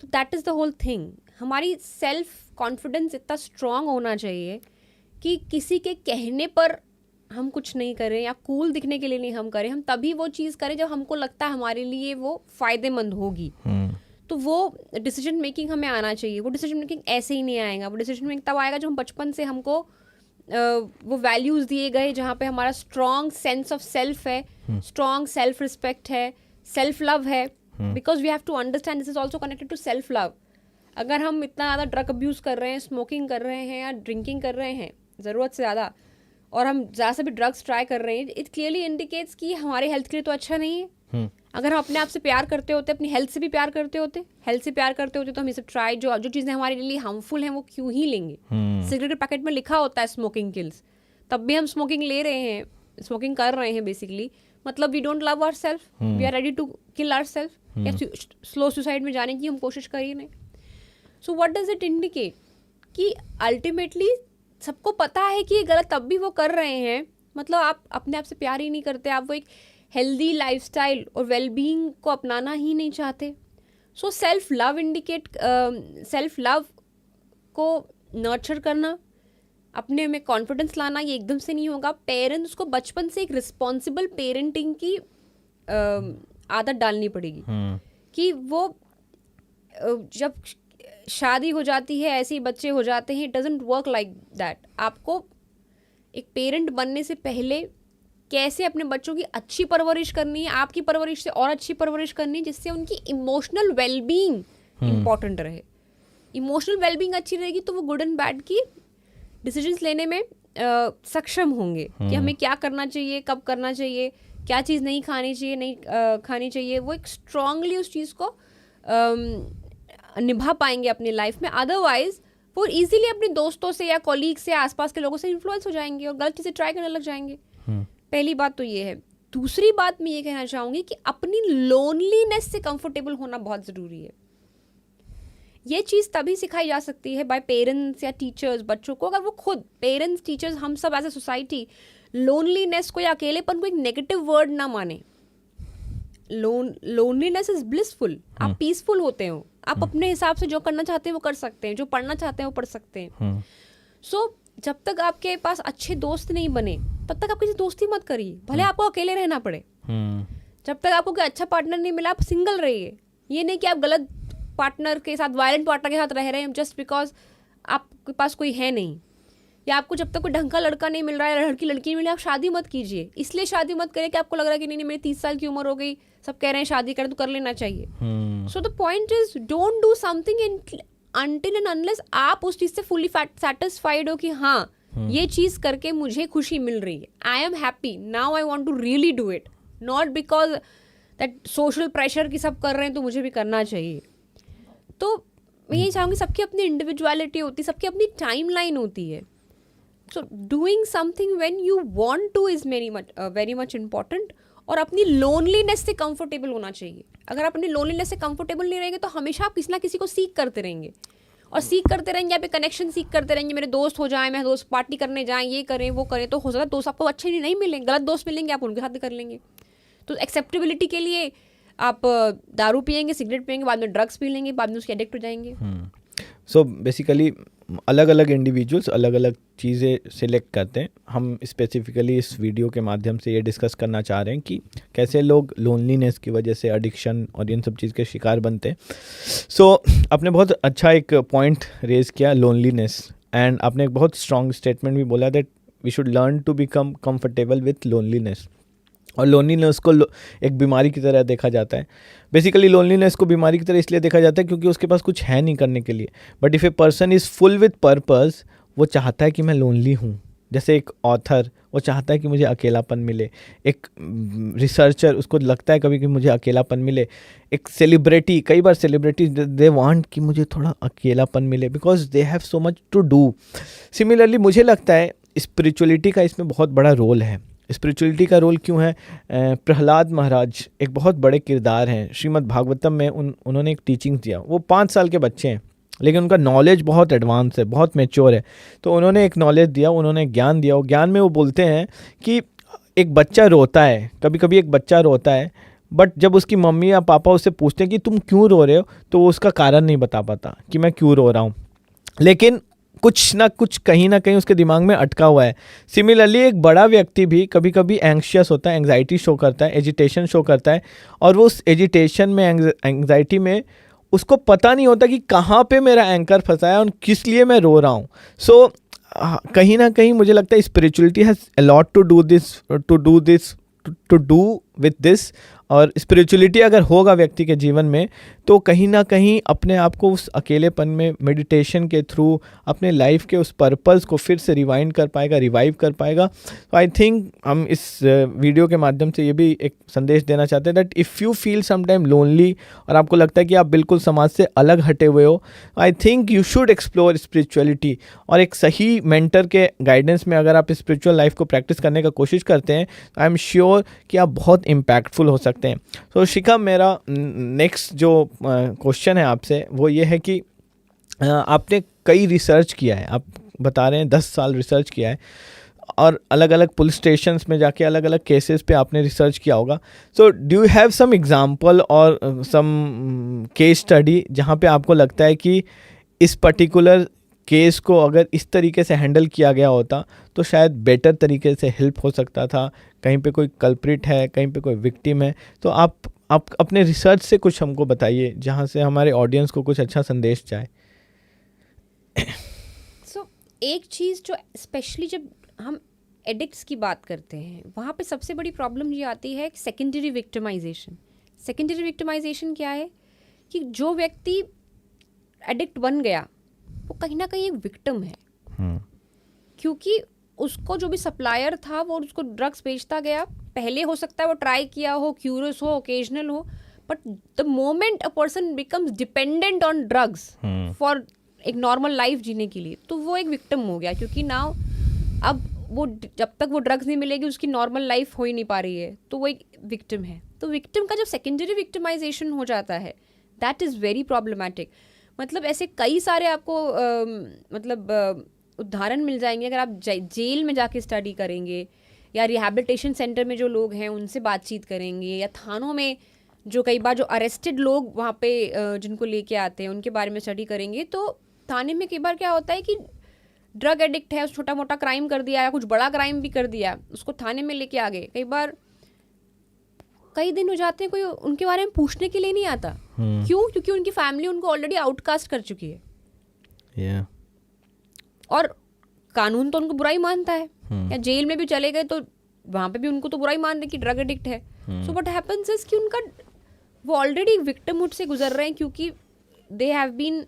तो that is the whole thing. हमारी सेल्फ कॉन्फिडेंस इतना स्ट्रांग होना चाहिए कि किसी के कहने पर हम कुछ नहीं करें या कूल दिखने के लिए नहीं हम करें, हम तभी वो चीज़ करें जब हमको लगता है हमारे लिए वो फ़ायदेमंद होगी। तो वो डिसीजन मेकिंग हमें आना चाहिए। वो डिसीजन मेकिंग ऐसे ही नहीं आएगा, वो डिसीजन मेकिंग तब आएगा जब हम बचपन से हमको वो वैल्यूज़ दिए गए जहाँ पे हमारा स्ट्रॉन्ग सेंस ऑफ सेल्फ है, स्ट्रॉन्ग सेल्फ रिस्पेक्ट है, सेल्फ लव है, because we have to understand this is also connected to self love. अगर हम इतना ज़्यादा ड्रग अब्यूज़ कर रहे हैं, स्मोकिंग कर रहे हैं या ड्रिंकिंग कर रहे हैं ज़रूरत से ज़्यादा, और हम ज़्यादा से भी ड्रग्स ट्राई कर रहे हैं, इट क्लियरली इंडिकेट्स कि हमारे हेल्थ के लिए तो अच्छा नहीं है। अगर हम अपने आप से प्यार करते होते, अपनी हेल्थ से भी प्यार करते होते, हेल्थ से प्यार करते होते, तो हम ये सब ट्राई जो चीज़ें हमारे लिए हार्मफुल हैं वो क्यों ही लेंगे। सिगरेट के पैकेट में लिखा होता है स्मोकिंग किल्स, तब भी हम स्मोकिंग ले रहे हैं, स्मोकिंग कर रहे हैं बेसिकली। मतलब we don't love our self, we are ready to kill our self, या स्लो सुसाइड में जाने की हम कोशिश कर ही नहीं। So what does it indicate कि अल्टीमेटली सबको पता है कि ये गलत, तब भी वो कर रहे हैं। मतलब आप अपने आप से प्यार ही नहीं करते, आप वो एक हेल्दी लाइफस्टाइल और वेलबींग को अपनाना ही नहीं चाहते। So self love self love को नर्चर करना, अपने में कॉन्फिडेंस लाना, ये एकदम से नहीं होगा। पेरेंट्स को बचपन से एक रिस्पॉन्सिबल पेरेंटिंग की आदत डालनी पड़ेगी कि वो जब शादी हो जाती है, ऐसे ही बच्चे हो जाते हैं, it doesn't work like that. आपको एक पेरेंट बनने से पहले कैसे अपने बच्चों की अच्छी परवरिश करनी है, आपकी परवरिश से और अच्छी परवरिश करनी है, जिससे उनकी इमोशनल वेलबींग इम्पॉर्टेंट रहे। इमोशनल वेलबींग अच्छी रहेगी तो वो गुड एंड बैड की डिसीजंस लेने में सक्षम होंगे कि हमें क्या करना चाहिए, कब करना चाहिए, क्या चीज़ नहीं खानी चाहिए, नहीं खानी चाहिए। वो एक स्ट्रांगली उस चीज़ को निभा पाएंगे अपनी लाइफ में। अदरवाइज वो इजीली अपने दोस्तों से या कॉलीग से, आसपास के लोगों से इन्फ्लुएंस हो जाएंगे और गलत चीज़ें ट्राई करने लग जाएंगे। पहली बात तो ये है। दूसरी बात मैं ये कहना चाहूँगी कि अपनी लोनलीनेस से कंफर्टेबल होना बहुत ज़रूरी है। ये चीज़ तभी सिखाई जा सकती है बाय पेरेंट्स या टीचर्स बच्चों को, अगर वो खुद पेरेंट्स, टीचर्स, हम सब एज ए सोसाइटी लोनलीनेस को या अकेलेपन को एक नेगेटिव वर्ड ना माने। Loneliness is blissful. आप पीसफुल होते हो, आप अपने हिसाब से जो करना चाहते हैं वो कर सकते हैं, जो पढ़ना चाहते हैं वो पढ़ सकते हैं। सो जब तक आपके पास अच्छे दोस्त नहीं बने तब तक आप किसी दोस्ती मत करिए, भले आपको अकेले रहना पड़े। जब तक आपको कोई अच्छा पार्टनर नहीं मिला, आप सिंगल रहिए। ये नहीं कि आप गलत पार्टनर के साथ, वायलेंट पार्टनर के साथ रह रहे हैं जस्ट बिकॉज आपके पास कोई है नहीं, या आपको जब तक कोई ढंग का लड़का नहीं मिल रहा है, लड़की नहीं मिल रही, आप शादी मत कीजिए। इसलिए शादी मत करिए कि आपको लग रहा है कि नहीं मेरी 30 साल की उम्र हो गई, सब कह रहे हैं शादी करें तो कर लेना चाहिए। So the point is don't do something until and unless आप उस चीज़ से फुली सेटिस्फाइड हो कि हाँ ये चीज़ करके मुझे खुशी मिल रही है, I am happy now, I want to really do it, not because that social pressure की सब कर रहे हैं तो मुझे भी करना चाहिए। तो मैं यही चाहूँगी, सबकी अपनी इंडिविजुअलिटी होती है, सबकी अपनी टाइम लाइन होती है। So doing something when you want two is very much important. और अपनी लोनलीनेस से कंफर्टेबल होना चाहिए। अगर आप अपनी लोनलीनेस से कंफर्टेबल नहीं रहेंगे तो हमेशा आप किसी ना किसी को सीख करते रहेंगे, और सीख करते रहेंगे, आप कनेक्शन सीख करते रहेंगे, मेरे दोस्त हो जाएं, मेरे दोस्त पार्टी करने जाएं, ये करें वो करें, तो हो सकता है दोस्त आपको अच्छे नहीं मिलेंगे, गलत दोस्त मिलेंगे, आप उनके साथ कर लेंगे। तो एक्सेप्टेबिलिटी के लिए आप दारू पियेंगे, सिगरेट पियेंगे, बाद में ड्रग्स पी लेंगे, बाद में उसके एडिक्ट हो जाएंगे। सो बेसिकली अलग अलग इंडिविजुअल्स अलग अलग चीज़ें सिलेक्ट करते हैं। हम स्पेसिफिकली इस वीडियो के माध्यम से ये डिस्कस करना चाह रहे हैं कि कैसे लोग लोनलीनेस की वजह से एडिक्शन और इन सब चीज़ के शिकार बनते हैं। सो आपने बहुत अच्छा एक पॉइंट रेज किया, लोनलीनेस, एंड आपने एक बहुत स्ट्रॉन्ग स्टेटमेंट भी बोला that we should learn to become comfortable with loneliness. और लोनलीनेस को एक बीमारी की तरह देखा जाता है। बेसिकली लोनलीनेस को बीमारी की तरह इसलिए देखा जाता है क्योंकि उसके पास कुछ है नहीं करने के लिए। But if a person is full with purpose, वो चाहता है कि मैं लोनली हूँ। जैसे एक ऑथर, वो चाहता है कि मुझे अकेलापन मिले। एक रिसर्चर, उसको लगता है कभी कि मुझे अकेलापन मिले। एक सेलिब्रिटी, कई बार सेलिब्रिटी दे वांट कि मुझे थोड़ा अकेलापन मिले because they have so much to do. Similarly मुझे लगता है स्पिरिचुअलिटी का इसमें बहुत बड़ा रोल है। स्पिरिचुअलिटी का रोल क्यों है? प्रहलाद महाराज एक बहुत बड़े किरदार हैं। श्रीमद् भागवतम में उन्होंने एक टीचिंग्स दिया। वो 5 साल के बच्चे हैं लेकिन उनका नॉलेज बहुत एडवांस है, बहुत मैच्योर है। तो उन्होंने एक नॉलेज दिया, उन्होंने ज्ञान दिया। वो ज्ञान में वो बोलते हैं कि एक बच्चा रोता है, कभी कभी एक बच्चा रोता है, बट जब उसकी मम्मी या पापा उससे पूछते हैं कि तुम क्यों रो रहे हो, तो वो उसका कारण नहीं बता पाता कि मैं क्यों रो रहा हूँ। लेकिन कुछ ना कुछ कहीं ना कहीं उसके दिमाग में अटका हुआ है। सिमिलरली एक बड़ा व्यक्ति भी कभी कभी एंग्शियस होता है, एंग्जाइटी शो करता है, एजिटेशन शो करता है, और वो उस एजिटेशन में, एंग्जाइटी में उसको पता नहीं होता कि कहाँ पे मेरा एंकर फंसा है और किस लिए मैं रो रहा हूँ। सो कहीं ना कहीं मुझे लगता है spirituality has a lot to do with this. और स्पिरिचुअलिटी अगर होगा व्यक्ति के जीवन में, तो कहीं ना कहीं अपने आप को उस अकेलेपन में मेडिटेशन के थ्रू अपने लाइफ के उस पर्पस को फिर से रिवाइंड कर पाएगा, रिवाइव कर पाएगा। तो आई थिंक हम इस वीडियो के माध्यम से ये भी एक संदेश देना चाहते हैं that if you feel sometime lonely और आपको लगता है कि आप बिल्कुल समाज से अलग हटे हुए हो, I think you should explore spirituality. और एक सही मेंटर के गाइडेंस में अगर आप स्पिरिचुअल लाइफ को प्रैक्टिस करने का कोशिश करते हैं, आई एम श्योर कि आप बहुत इम्पैक्टफुल हो सकते हैं। तो शिखा, मेरा नेक्स्ट जो क्वेश्चन है आपसे वो ये है कि आपने कई रिसर्च किया है, आप बता रहे हैं 10 साल रिसर्च किया है, और अलग अलग पुलिस स्टेशंस में जाके अलग अलग केसेस पे आपने रिसर्च किया होगा। So do you have some example और सम केस स्टडी जहाँ पे आपको लगता है कि इस पर्टिकुलर केस को अगर इस तरीके से हैंडल किया गया होता तो शायद बेटर तरीके से हेल्प हो सकता था? कहीं पे कोई कल्प्रिट है, कहीं पे कोई विक्टिम है, तो आप अपने रिसर्च से कुछ हमको बताइए जहाँ से हमारे ऑडियंस को कुछ अच्छा संदेश जाए। एक चीज़ जो स्पेशली जब हम एडिक्ट्स की बात करते हैं, वहाँ पे सबसे बड़ी प्रॉब्लम ये आती है सेकेंडरी विक्टिमाइजेशन। सेकेंडरी विक्टिमाइजेशन क्या है कि जो व्यक्ति एडिक्ट बन गया वो कहीं ना कहीं एक विक्टिम है, क्योंकि उसको जो भी सप्लायर था वो उसको ड्रग्स बेचता गया। पहले हो सकता है वो ट्राई किया हो, क्यूरियस हो, ओकेजनल हो, but the moment a person becomes dependent on drugs for एक नॉर्मल लाइफ जीने के लिए, तो वो एक विक्टिम हो गया। क्योंकि नाउ अब वो जब तक वो ड्रग्स नहीं मिलेगी उसकी नॉर्मल लाइफ हो ही नहीं पा रही है, तो वो एक विक्टिम है। तो विक्टिम का जब सेकेंडरी विक्टिमाइजेशन हो जाता है, दैट इज़ वेरी प्रॉब्लमैटिक। मतलब ऐसे कई सारे आपको उदाहरण मिल जाएंगे अगर आप जेल में जाके स्टडी करेंगे, या रिहैबिलिटेशन सेंटर में जो लोग हैं उनसे बातचीत करेंगे, या थानों में जो कई बार जो अरेस्टेड लोग वहाँ पे जिनको लेके आते हैं उनके बारे में स्टडी करेंगे। तो थाने में कई बार क्या होता है कि ड्रग एडिक्ट है, छोटा मोटा क्राइम कर दिया या कुछ बड़ा क्राइम भी कर दिया, उसको थाने में लेके आ गए, कई बार कई दिन हो जाते हैं कोई उनके बारे में पूछने के लिए नहीं आता। क्यों? क्योंकि उनकी फैमिली उनको ऑलरेडी आउटकास्ट कर चुकी है। और कानून तो उनको बुरा ही मानता है। या जेल में भी चले गए तो वहाँ पे भी उनको तो बुरा ही मान रहे कि ड्रग एडिक्ट है। सो व्हाट हैपेंस इज कि उनका वो ऑलरेडी विक्टिमहुड से गुजर रहे हैं, क्योंकि they have been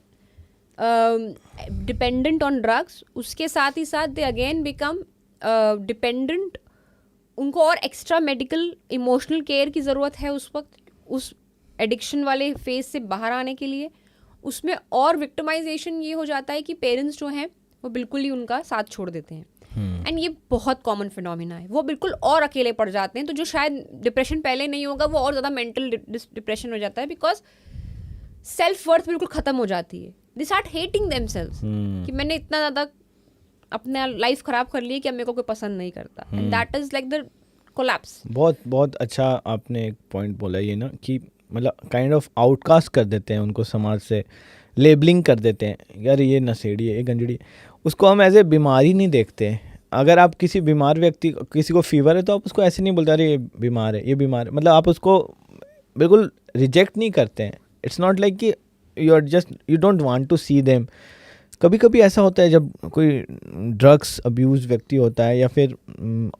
dependent on drugs. उसके साथ ही साथ दे अगेन बिकम डिपेंडेंट, उनको और एक्स्ट्रा मेडिकल इमोशनल केयर की ज़रूरत है उस वक्त, उस एडिक्शन वाले फेज से बाहर आने के लिए। उसमें और विक्टिमाइजेशन ये हो जाता है कि पेरेंट्स जो हैं वो बिल्कुल ही उनका साथ छोड़ देते हैं। एंड ये बहुत कॉमन फिनोमिना है, वो बिल्कुल और अकेले पड़ जाते हैं। तो जो शायद डिप्रेशन पहले नहीं होगा वो और ज़्यादा मेंटल डिप्रेशन हो जाता है, बिकॉज सेल्फ वर्थ बिल्कुल ख़त्म हो जाती है। दे स्टार्ट हेटिंग देमसेल्व्स कि मैंने इतना ज़्यादा अपना लाइफ ख़राब कर ली कि अब मेरे को कोई पसंद नहीं करता। And that is like the collapse. बहुत अच्छा आपने एक पॉइंट बोला ये ना, कि मतलब काइंड ऑफ आउटकास्ट कर देते हैं उनको समाज से, लेबलिंग कर देते हैं, यार ये नशेड़ी है, ये गंजड़ी है। उसको हम एज ए बीमारी नहीं देखते। अगर आप किसी बीमार व्यक्ति, किसी को फीवर है, तो आप उसको ऐसे नहीं बोलते अरे ये बीमार है, ये बीमार है। मतलब आप उसको बिल्कुल रिजेक्ट नहीं करते हैं। इट्स नॉट लाइक कि you don't want to see them. कभी कभी ऐसा होता है जब कोई ड्रग्स अब्यूज़ व्यक्ति होता है या फिर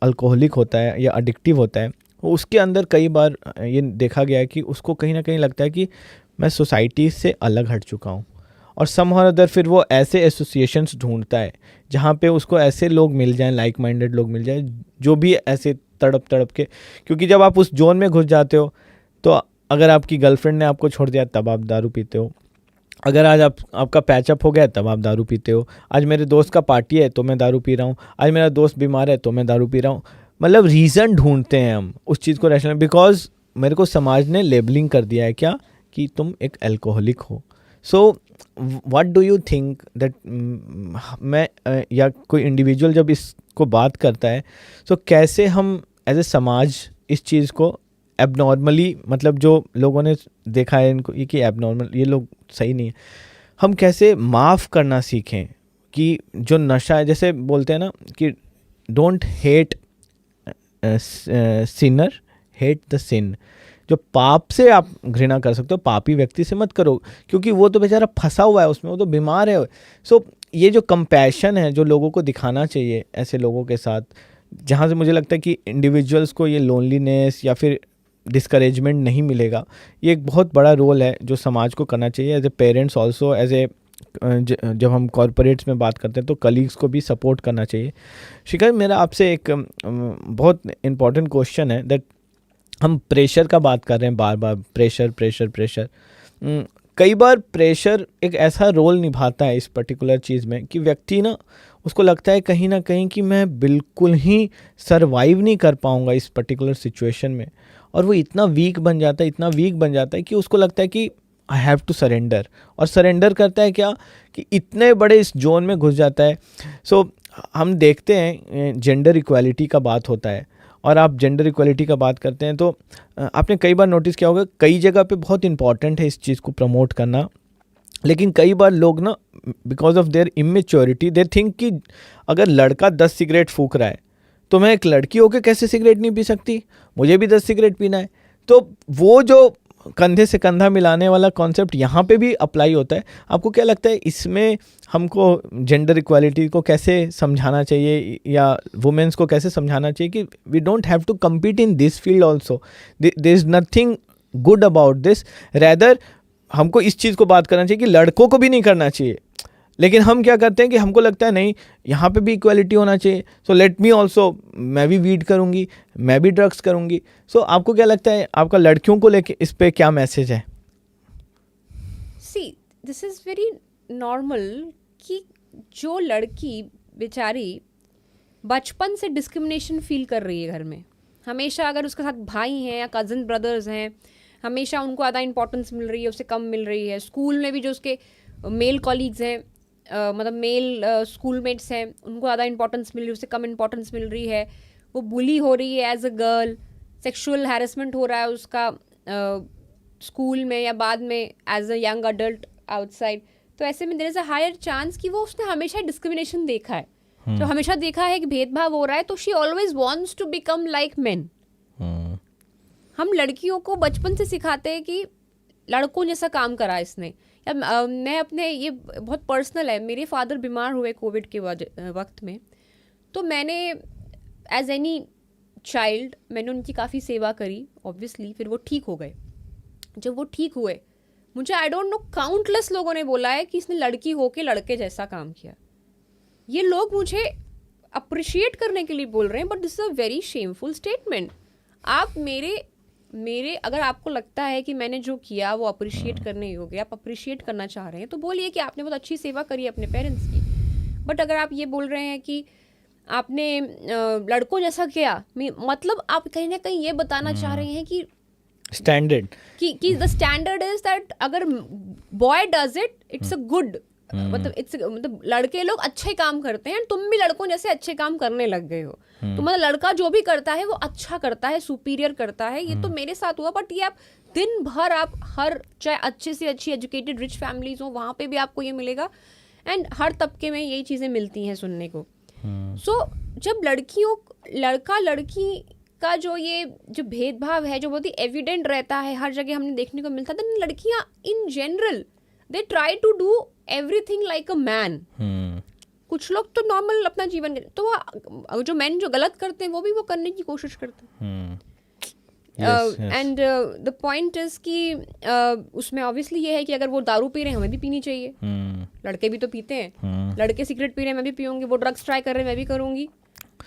अल्कोहलिक होता है या एडिक्टिव होता है, उसके अंदर कई बार ये देखा गया है कि उसको कहीं ना कहीं लगता है कि मैं सोसाइटी से अलग हट चुका हूँ, और समहाउ अदर फिर वो ऐसे एसोसिएशंस ढूंढता है जहाँ पे उसको ऐसे लोग मिल जाएं, लाइक माइंडेड लोग मिल जाएं जो भी ऐसे तड़प के, क्योंकि जब आप उस जोन में घुस जाते हो तो अगर आपकी गर्लफ्रेंड ने आपको छोड़ दिया तब आप दारू पीते हो, अगर आज आपका पैचअप हो गया तब आप दारू पीते हो, आज मेरे दोस्त का पार्टी है तो मैं दारू पी रहा हूँ, आज मेरा दोस्त बीमार है तो मैं दारू पी रहा हूँ। मतलब रीज़न ढूंढते हैं हम उस चीज़ को रैशनल, बिकॉज मेरे को समाज ने लेबलिंग कर दिया है क्या कि तुम एक अल्कोहलिक हो। सो what do you think that मैं या कोई इंडिविजुअल जब इसको बात करता है, सो कैसे हम एज ए समाज इस चीज़ को एबनॉर्मली, मतलब जो लोगों ने देखा है इनको ये कि एबनॉर्मल, ये लोग सही नहीं है, हम कैसे माफ़ करना सीखें कि जो नशा है, जैसे बोलते हैं ना कि don't hate sinner, hate the sin. जो पाप से आप घृणा कर सकते हो, पापी व्यक्ति से मत करो, क्योंकि वो तो बेचारा फंसा हुआ है उसमें, वो तो बीमार है। सो ये जो कंपैशन है जो लोगों को दिखाना चाहिए ऐसे लोगों के साथ, जहाँ से मुझे लगता है कि इंडिविजुअल्स को ये लोनलीनेस या फिर डिस्करेजमेंट नहीं मिलेगा, ये एक बहुत बड़ा रोल है जो समाज को करना चाहिए as a parents also, as a जब हम कॉरपोरेट्स में बात करते हैं तो कलीग्स को भी सपोर्ट करना चाहिए। शिखर, मेरा आपसे एक बहुत इम्पॉर्टेंट क्वेश्चन है दैट हम प्रेशर का बात कर रहे हैं बार बार, प्रेशर। कई बार प्रेशर एक ऐसा रोल निभाता है इस पर्टिकुलर चीज़ में कि व्यक्ति ना, उसको लगता है कहीं ना कहीं कि मैं बिल्कुल ही सरवाइव नहीं कर पाऊंगा इस पर्टिकुलर सिचुएशन में, और वो इतना वीक बन जाता है कि उसको लगता है कि आई हैव टू सरेंडर, और सरेंडर करता है क्या कि इतने बड़े इस जोन में घुस जाता है। सो हम देखते हैं जेंडर इक्वालिटी का बात होता है, और आप जेंडर इक्वालिटी का बात करते हैं तो आपने कई बार नोटिस किया होगा कई जगह पे बहुत इंपॉर्टेंट है इस चीज़ को प्रमोट करना, लेकिन कई बार लोग ना because of their immaturity they think कि अगर लड़का 10 सिगरेट फूंक रहा है तो मैं एक लड़की होकर कैसे सिगरेट नहीं पी सकती, मुझे भी 10 सिगरेट पीना है। तो वो जो कंधे से कंधा मिलाने वाला कॉन्सेप्ट यहाँ पे भी अप्लाई होता है। आपको क्या लगता है इसमें हमको जेंडर इक्वालिटी को कैसे समझाना चाहिए, या वुमेन्स को कैसे समझाना चाहिए कि we don't have to compete in this field also, there is nothing good about this, rather हमको इस चीज़ को बात करना चाहिए कि लड़कों को भी नहीं करना चाहिए। लेकिन हम क्या करते हैं कि हमको लगता है नहीं यहाँ पे भी इक्वालिटी होना चाहिए, सो लेट मी ऑल्सो, मैं भी वीड करूँगी, मैं भी ड्रग्स करूँगी। सो आपको क्या लगता है, आपका लड़कियों को लेके इस पे क्या मैसेज है? See this is very normal कि जो लड़की बेचारी बचपन से डिस्क्रिमिनेशन फील कर रही है घर में, हमेशा अगर उसके साथ भाई हैं या कज़न ब्रदर्स हैं, हमेशा उनको ज़्यादा इंपॉर्टेंस मिल रही है, उससे कम मिल रही है। स्कूल में भी जो उसके मेल कॉलीग्स हैं, मतलब मेल स्कूलमेट्स हैं, उनको ज़्यादा इंपॉर्टेंस मिल रही है, उससे कम इंपॉर्टेंस मिल रही है। वो बुली हो रही है as a girl, sexual harassment हो रहा है उसका स्कूल में या बाद में as a young adult outside. तो ऐसे में there is a higher chance कि वो उसने हमेशा डिस्क्रिमिनेशन देखा है, जो हमेशा देखा है कि भेदभाव हो रहा है, तो she always wants to become like men. हम लड़कियों को बचपन से सिखाते हैं कि लड़कों जैसा काम करा इसने। या मैं अपने, ये बहुत पर्सनल है, मेरे फादर बीमार हुए कोविड के वक्त में, तो मैंने एज एनी चाइल्ड मैंने उनकी काफ़ी सेवा करी ऑब्वियसली। फिर वो ठीक हो गए। जब वो ठीक हुए, मुझे आई डोंट नो काउंटलेस लोगों ने बोला है कि इसने लड़की होके लड़के जैसा काम किया। ये लोग मुझे अप्रिशिएट करने के लिए बोल रहे हैं, but this is a very shameful statement. आप मेरे अगर आपको लगता है कि मैंने जो किया वो अप्रिशिएट करने योग्य, आप अप्रिशिएट करना चाह रहे हैं तो बोलिए कि आपने बहुत अच्छी सेवा करी अपने पेरेंट्स की। बट अगर आप ये बोल रहे हैं कि आपने लड़कों जैसा किया, मतलब आप कहीं ना कहीं ये बताना चाह रहे हैं कि स्टैंडर्ड, कि द स्टैंडर्ड इज दैट अगर boy does it, it's a good, मतलब लड़के लोग अच्छे काम करते हैं, तुम भी लड़कों जैसे अच्छे काम करने लग गए हो। तो मतलब लड़का जो भी करता है वो अच्छा करता है, सुपीरियर करता है। ये तो मेरे साथ हुआ। बट ये आप दिन भर आप हर, चाहे अच्छे से अच्छी एजुकेटेड रिच फैमिलीज हो, वहाँ पे भी आपको ये मिलेगा, एंड हर तबके में यही चीज़ें मिलती हैं सुनने को। सो जब लड़का लड़की का जो ये जो भेदभाव है, जो बहुत ही एविडेंट रहता है, हर जगह हमने देखने को मिलता है, तो लड़कियाँ in general they try to do everything like a man. कुछ लोग तो नॉर्मल अपना जीवन, तो वो जो मैन जो गलत करते हैं वो भी वो करने की कोशिश करते हैं। Yes, yes. And the point is कि उसमें ऑब्वियसली ये है कि अगर वो दारू पी रहे हैं हमें भी पीनी चाहिए, लड़के भी तो पीते हैं, लड़के सिगरेट पी रहे हैं मैं भी पीऊंगी, वो ड्रग्स ट्राई कर रहे हैं मैं भी करूंगी,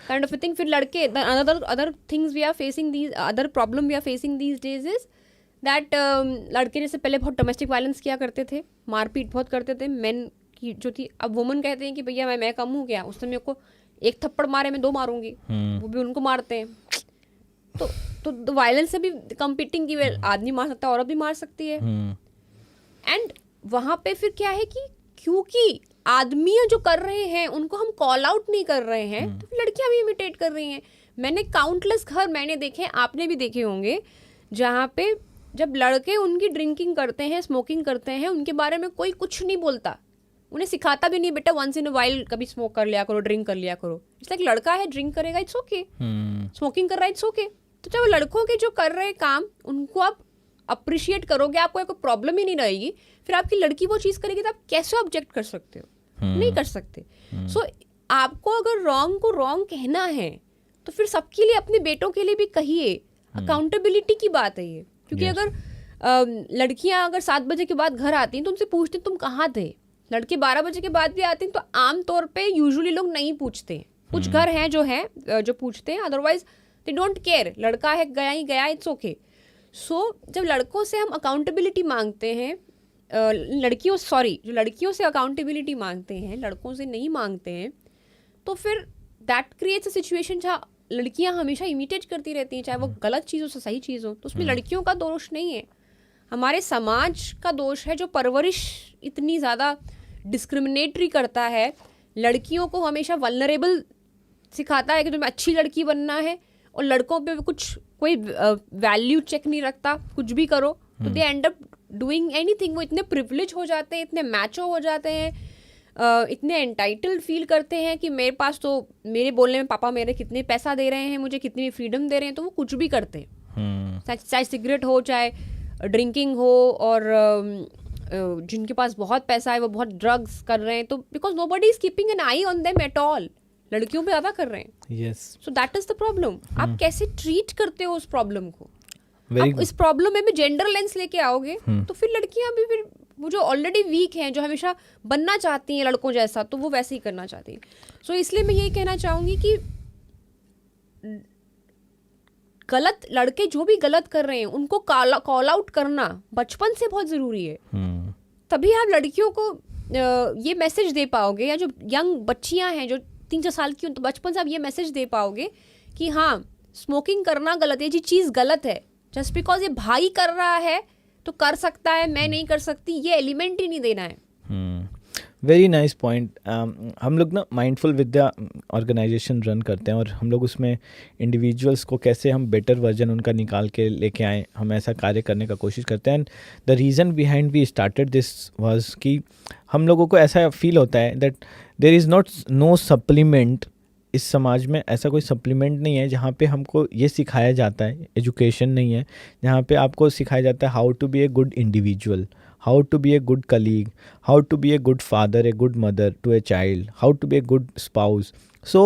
काइंड ऑफ थिंग. फिर लड़के other things we are facing these, other problem we are facing these days is that लड़के जैसे पहले बहुत डोमेस्टिक वायलेंस किया करते थे, मारपीट बहुत करते थे, मेन की जो थी. अब वुमन कहते हैं कि भैया मैं कम हूँ क्या, उसने मेरे को एक थप्पड़ मारे मैं 2 मारूंगी, वो भी उनको मारते हैं. तो वायलेंस से भी कंपीटिंग की आदमी मार सकता है, औरत भी मार सकती है. एंड वहाँ पे फिर क्या है कि क्योंकि आदमी जो कर रहे हैं उनको हम कॉल आउट नहीं कर रहे हैं, तो लड़कियां भी इमिटेट कर रही हैं. मैंने काउंटलेस घर मैंने देखे, आपने भी देखे होंगे, जहाँ पे जब लड़के उनकी ड्रिंकिंग करते हैं, स्मोकिंग करते हैं, उनके बारे में कोई कुछ नहीं बोलता, उन्हें सिखाता भी नहीं बेटा वंस इन अ वाइल कभी स्मोक कर लिया करो, ड्रिंक कर लिया करो. इट्स लाइक लड़का है ड्रिंक करेगा इट्स ओके, स्मोकिंग कर रहा है इट्स ओके. तो जब लड़कों के जो कर रहे काम उनको आप अप्रिशिएट करोगे, आपको कोई प्रॉब्लम ही नहीं रहेगी. फिर आपकी लड़की वो चीज़ करेगी तो आप कैसे ऑब्जेक्ट कर सकते हो? नहीं कर सकते. सो आपको अगर रॉन्ग को रॉन्ग कहना है तो फिर सबके लिए, अपने बेटों के लिए भी कहिए. अकाउंटेबिलिटी की बात है ये. क्योंकि अगर लड़कियां अगर 7 बजे के बाद घर आती हैं तो उनसे पूछते तुम कहाँ थे. लड़के 12 बजे के बाद भी आते हैं तो आमतौर पे यूजुअली लोग नहीं पूछते. कुछ घर हैं जो पूछते हैं, अदरवाइज दे डोंट केयर. लड़का है गया ही गया, इट्स ओके. सो जब लड़कों से हम अकाउंटेबिलिटी मांगते हैं, जो लड़कियों से अकाउंटेबिलिटी मांगते हैं, लड़कों से नहीं मांगते हैं, तो फिर दैट क्रिएट्स अ सिचुएशन जहाँ लड़कियां हमेशा इमिटेट करती रहती हैं, चाहे वो गलत चीज़ हो चाहे सही चीज़ हो. तो उसमें लड़कियों का दोष नहीं है, हमारे समाज का दोष है जो परवरिश इतनी ज़्यादा डिस्क्रिमिनेटरी करता है. लड़कियों को हमेशा वल्नरेबल सिखाता है कि तुम्हें अच्छी लड़की बनना है, और लड़कों पे कोई वैल्यू चेक नहीं रखता, कुछ भी करो तो दे एंड अप डूइंग एनीथिंग. वो इतने प्रिविलेज हो जाते हैं, इतने मैचो हो जाते हैं, इतने एंटाइटल्ड फील करते हैं कि मेरे पास तो मेरे बोलने में पापा मेरे कितने पैसा दे रहे हैं, मुझे कितनी फ्रीडम दे रहे हैं, तो वो कुछ भी करते हैं. चाहे सिगरेट हो, चाहे ड्रिंकिंग हो, और जिनके पास बहुत पैसा है वो बहुत ड्रग्स कर रहे हैं, तो because nobody is keeping an I on them at all. लड़कियों पे ज़्यादा कर रहे हैं. Yes. So that is the problem. आप कैसे ट्रीट करते हो उस प्रॉब्लम को? Very आप इस प्रॉब्लम में भी जेंडर लेंस लेके आओगे तो फिर लड़कियां भी, फिर वो जो ऑलरेडी वीक हैं, जो हमेशा बनना चाहती हैं लड़कों जैसा, तो वो वैसे ही करना चाहती हैं. सो इसलिए मैं यही कहना चाहूँगी कि गलत लड़के जो भी गलत कर रहे हैं उनको कॉल आउट करना बचपन से बहुत ज़रूरी है. तभी आप लड़कियों को ये मैसेज दे पाओगे, या जो यंग बच्चियां हैं जो 3-4 साल की, तो बचपन से आप ये मैसेज दे पाओगे कि हाँ स्मोकिंग करना गलत है, ये चीज़ गलत है. जस्ट बिकॉज ये भाई कर रहा है तो कर सकता है, मैं नहीं कर सकती, ये एलिमेंट ही नहीं देना है. Very nice point. हम लोग ना माइंडफुल विद्या ऑर्गेनाइजेशन रन करते हैं, और हम लोग उसमें इंडिविजुअल्स को कैसे हम बेटर वर्जन उनका निकाल के लेके आएँ, हम ऐसा कार्य करने का कोशिश करते हैं. And the reason behind we started this was कि हम लोगों को ऐसा फील होता है that there is no supplement. इस समाज में ऐसा कोई सप्लीमेंट नहीं है जहाँ पे हमको ये सिखाया जाता है, एजुकेशन नहीं है जहाँ पे आपको सिखाया जाता है how to be a good individual, how to be a good colleague, how to be a good father, a good mother to a child, how to be a good spouse. So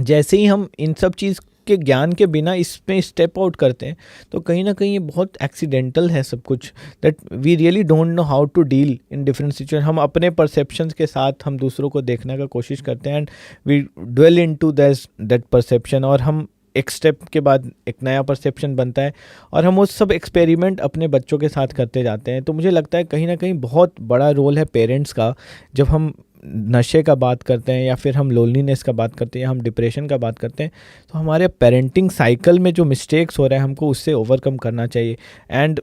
जैसे ही हम इन सब चीज़ के ज्ञान के बिना इसमें स्टेप आउट करते हैं तो कहीं ना कहीं ये बहुत एक्सीडेंटल है सब कुछ, that we really don't know how to deal in different situation. हम अपने परसेप्शंस के साथ हम दूसरों को देखने का कोशिश करते हैं, and we dwell into that perception, और हम एक स्टेप के बाद एक नया परसेप्शन बनता है, और हम वो सब एक्सपेरिमेंट अपने बच्चों के साथ करते जाते हैं. तो मुझे लगता है कहीं ना कहीं बहुत बड़ा रोल है पेरेंट्स का. जब हम नशे का बात करते हैं, या फिर हम लोनलीनेस का बात करते हैं, या हम डिप्रेशन का बात करते हैं, तो हमारे पेरेंटिंग साइकिल में जो मिस्टेक्स हो रहे हैं हमको उससे ओवरकम करना चाहिए. एंड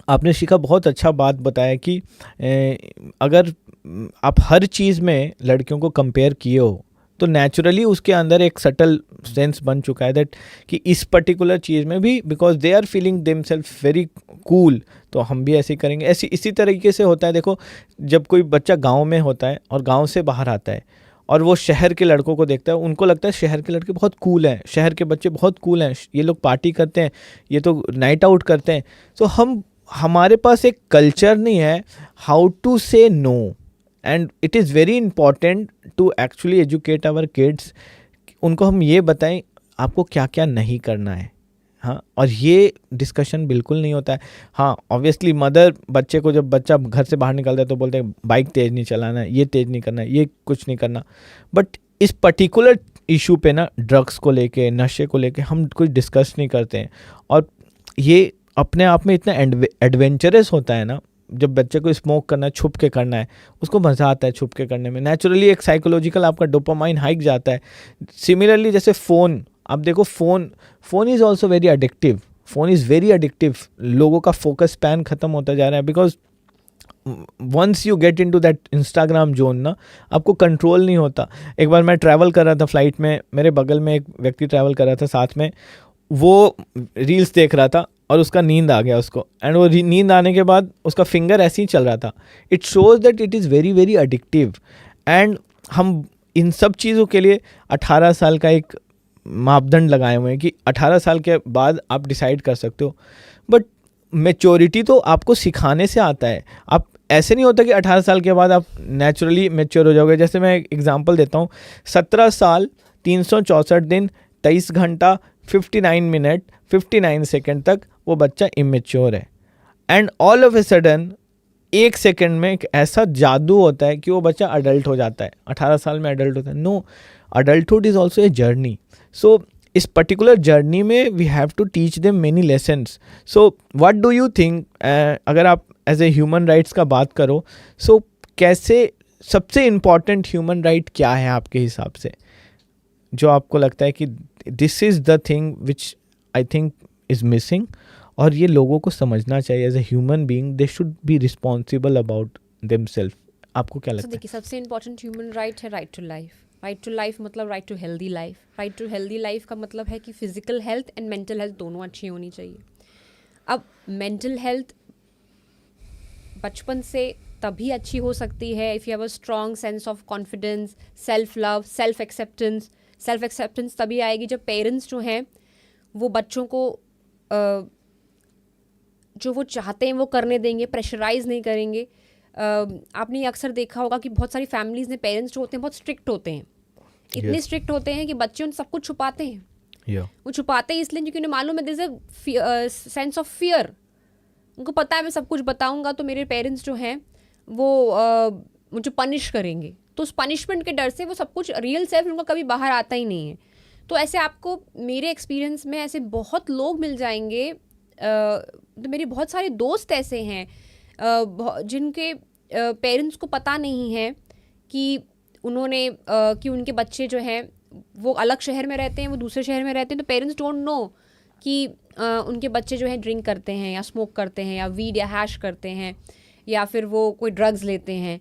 आपने शिखा बहुत अच्छा बात बताया कि अगर आप हर चीज़ में लड़कियों को कंपेयर किए हो तो नेचुरली उसके अंदर एक सटल सेंस बन चुका है दैट कि इस पर्टिकुलर चीज़ में भी because they are feeling themself very cool, तो हम भी ऐसे ही करेंगे. इसी तरीके से होता है. देखो, जब कोई बच्चा गांव में होता है और गांव से बाहर आता है और वो शहर के लड़कों को देखता है, उनको लगता है शहर के लड़के बहुत कूल हैं, शहर के बच्चे बहुत कूल हैं, ये लोग पार्टी करते हैं, ये तो नाइट आउट करते हैं. तो हमारे पास एक कल्चर नहीं है how to say no. And it is very important to actually educate our kids. उनको हम ये बताएं आपको क्या क्या नहीं करना है. हाँ, और ये डिस्कशन बिल्कुल नहीं होता है. हाँ, ऑब्वियसली मदर बच्चे को, जब बच्चा घर से बाहर निकलता है तो बोलते हैं बाइक तेज़ नहीं चलाना है, ये तेज़ नहीं करना है, ये कुछ नहीं करना. बट इस पर्टिकुलर इशू पे ना, ड्रग्स को लेके, नशे को लेके हम कुछ डिस्कस नहीं करते हैं. और ये अपने आप में इतना एडवेंचरस होता है ना. जब बच्चे को स्मोक करना है, छुप के करना है, उसको मज़ा आता है छुप के करने में. नेचुरली एक साइकोलॉजिकल आपका डोपामाइन हाइक जाता है. सिमिलरली जैसे फ़ोन, आप देखो phone is also very addictive. Phone is very addictive. लोगों का फोकस स्पैन ख़त्म होता जा रहा है, because once you get into that Instagram zone ना, आपको कंट्रोल नहीं होता. एक बार मैं ट्रैवल कर रहा था फ्लाइट में, मेरे बगल में एक व्यक्ति ट्रैवल कर रहा था साथ में. वो रील्स देख रहा था और उसका नींद आ गया उसको, एंड वो नींद आने के बाद उसका फिंगर ऐसे ही चल रहा था. It shows that it is very very addictive. And हम इन सब चीज़ों के लिए 18 साल का एक मापदंड लगाए हुए हैं कि 18 साल के बाद आप डिसाइड कर सकते हो. बट मैच्योरिटी तो आपको सिखाने से आता है. आप ऐसे नहीं होता कि 18 साल के बाद आप नेचुरली मैच्योर हो जाओगे. जैसे मैं एक एग्जांपल देता हूँ. 17 साल 364 दिन 23 घंटा 59 मिनट 59 सेकेंड तक वो बच्चा इमेच्योर है. And all of a sudden एक सेकेंड में एक ऐसा जादू होता है कि वो बच्चा अडल्ट हो जाता है. 18 साल में अडल्ट होता है. No, adulthood is also a journey. So इस पर्टिकुलर जर्नी में we have to teach them many lessons. So what do you think, अगर आप एज ए ह्यूमन राइट्स का बात करो, सो कैसे सबसे इम्पॉर्टेंट ह्यूमन राइट क्या है आपके हिसाब से, जो आपको लगता है कि this is the thing which I think is missing, और ये लोगों को समझना चाहिए. As a human being they should be responsible about themselves. आपको क्या लगता है? देखिए, सबसे इम्पोर्टेंट ह्यूमन राइट है right to life. Right to life मतलब right to healthy life. Right to healthy life का मतलब है कि physical health and mental health दोनों अच्छी होनी चाहिए. अब मेंटल हेल्थ बचपन से तभी अच्छी हो सकती है if you have a strong sense of confidence, self love, self acceptance. Self acceptance तभी आएगी जब पेरेंट्स जो हैं वो बच्चों को जो वो चाहते हैं वो करने देंगे, प्रेशराइज नहीं करेंगे. आपने ये अक्सर देखा होगा कि बहुत सारी फैमिलीज़ में पेरेंट्स जो होते हैं बहुत स्ट्रिक्ट होते हैं. इतने स्ट्रिक्ट होते हैं कि बच्चे उन सब कुछ छुपाते हैं. वो छुपाते हैं इसलिए क्योंकि उन्हें मालूम है this a sense of fear. उनको पता है मैं सब कुछ बताऊंगा तो मेरे पेरेंट्स जो हैं वो मुझे पनिश करेंगे. तो उस पनिशमेंट के डर से वो सब कुछ रियल सेल्फ उनका कभी बाहर आता ही नहीं है. तो ऐसे आपको मेरे एक्सपीरियंस में ऐसे बहुत लोग मिल जाएंगे. तो मेरे बहुत सारे दोस्त ऐसे हैं जिनके पेरेंट्स को पता नहीं है कि उन्होंने कि उनके बच्चे जो हैं वो अलग शहर में रहते हैं, वो दूसरे शहर में रहते हैं. तो पेरेंट्स डोंट नो कि उनके बच्चे जो हैं ड्रिंक करते हैं या स्मोक करते हैं या वीड या हैश करते हैं या फिर वो कोई ड्रग्स लेते हैं.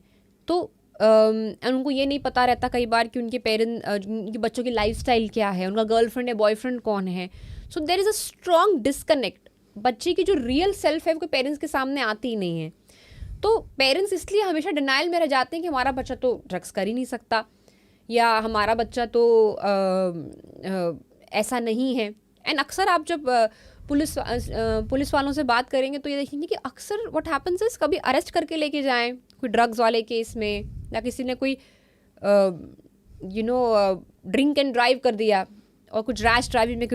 तो उनको ये नहीं पता रहता कई बार कि उनके उनके बच्चों की लाइफस्टाइल क्या है, उनका गर्लफ्रेंड या बॉयफ्रेंड कौन है. So there is a strong disconnect. बच्चे की जो रियल सेल्फ है वो पेरेंट्स के सामने आती ही नहीं है. तो पेरेंट्स इसलिए हमेशा डिनाइल में रह जाते हैं कि हमारा बच्चा तो ड्रग्स कर ही नहीं सकता या हमारा बच्चा तो ऐसा नहीं है. एंड अक्सर आप जब पुलिस वालों से बात करेंगे तो ये देखेंगे कि अक्सर व्हाट हैपेंस इज कभी अरेस्ट करके लेके जाएं कोई ड्रग्स वाले केस में, या किसी ने कोई ड्रिंक एंड ड्राइव कर दिया और कुछ रैश ड्राइविंग में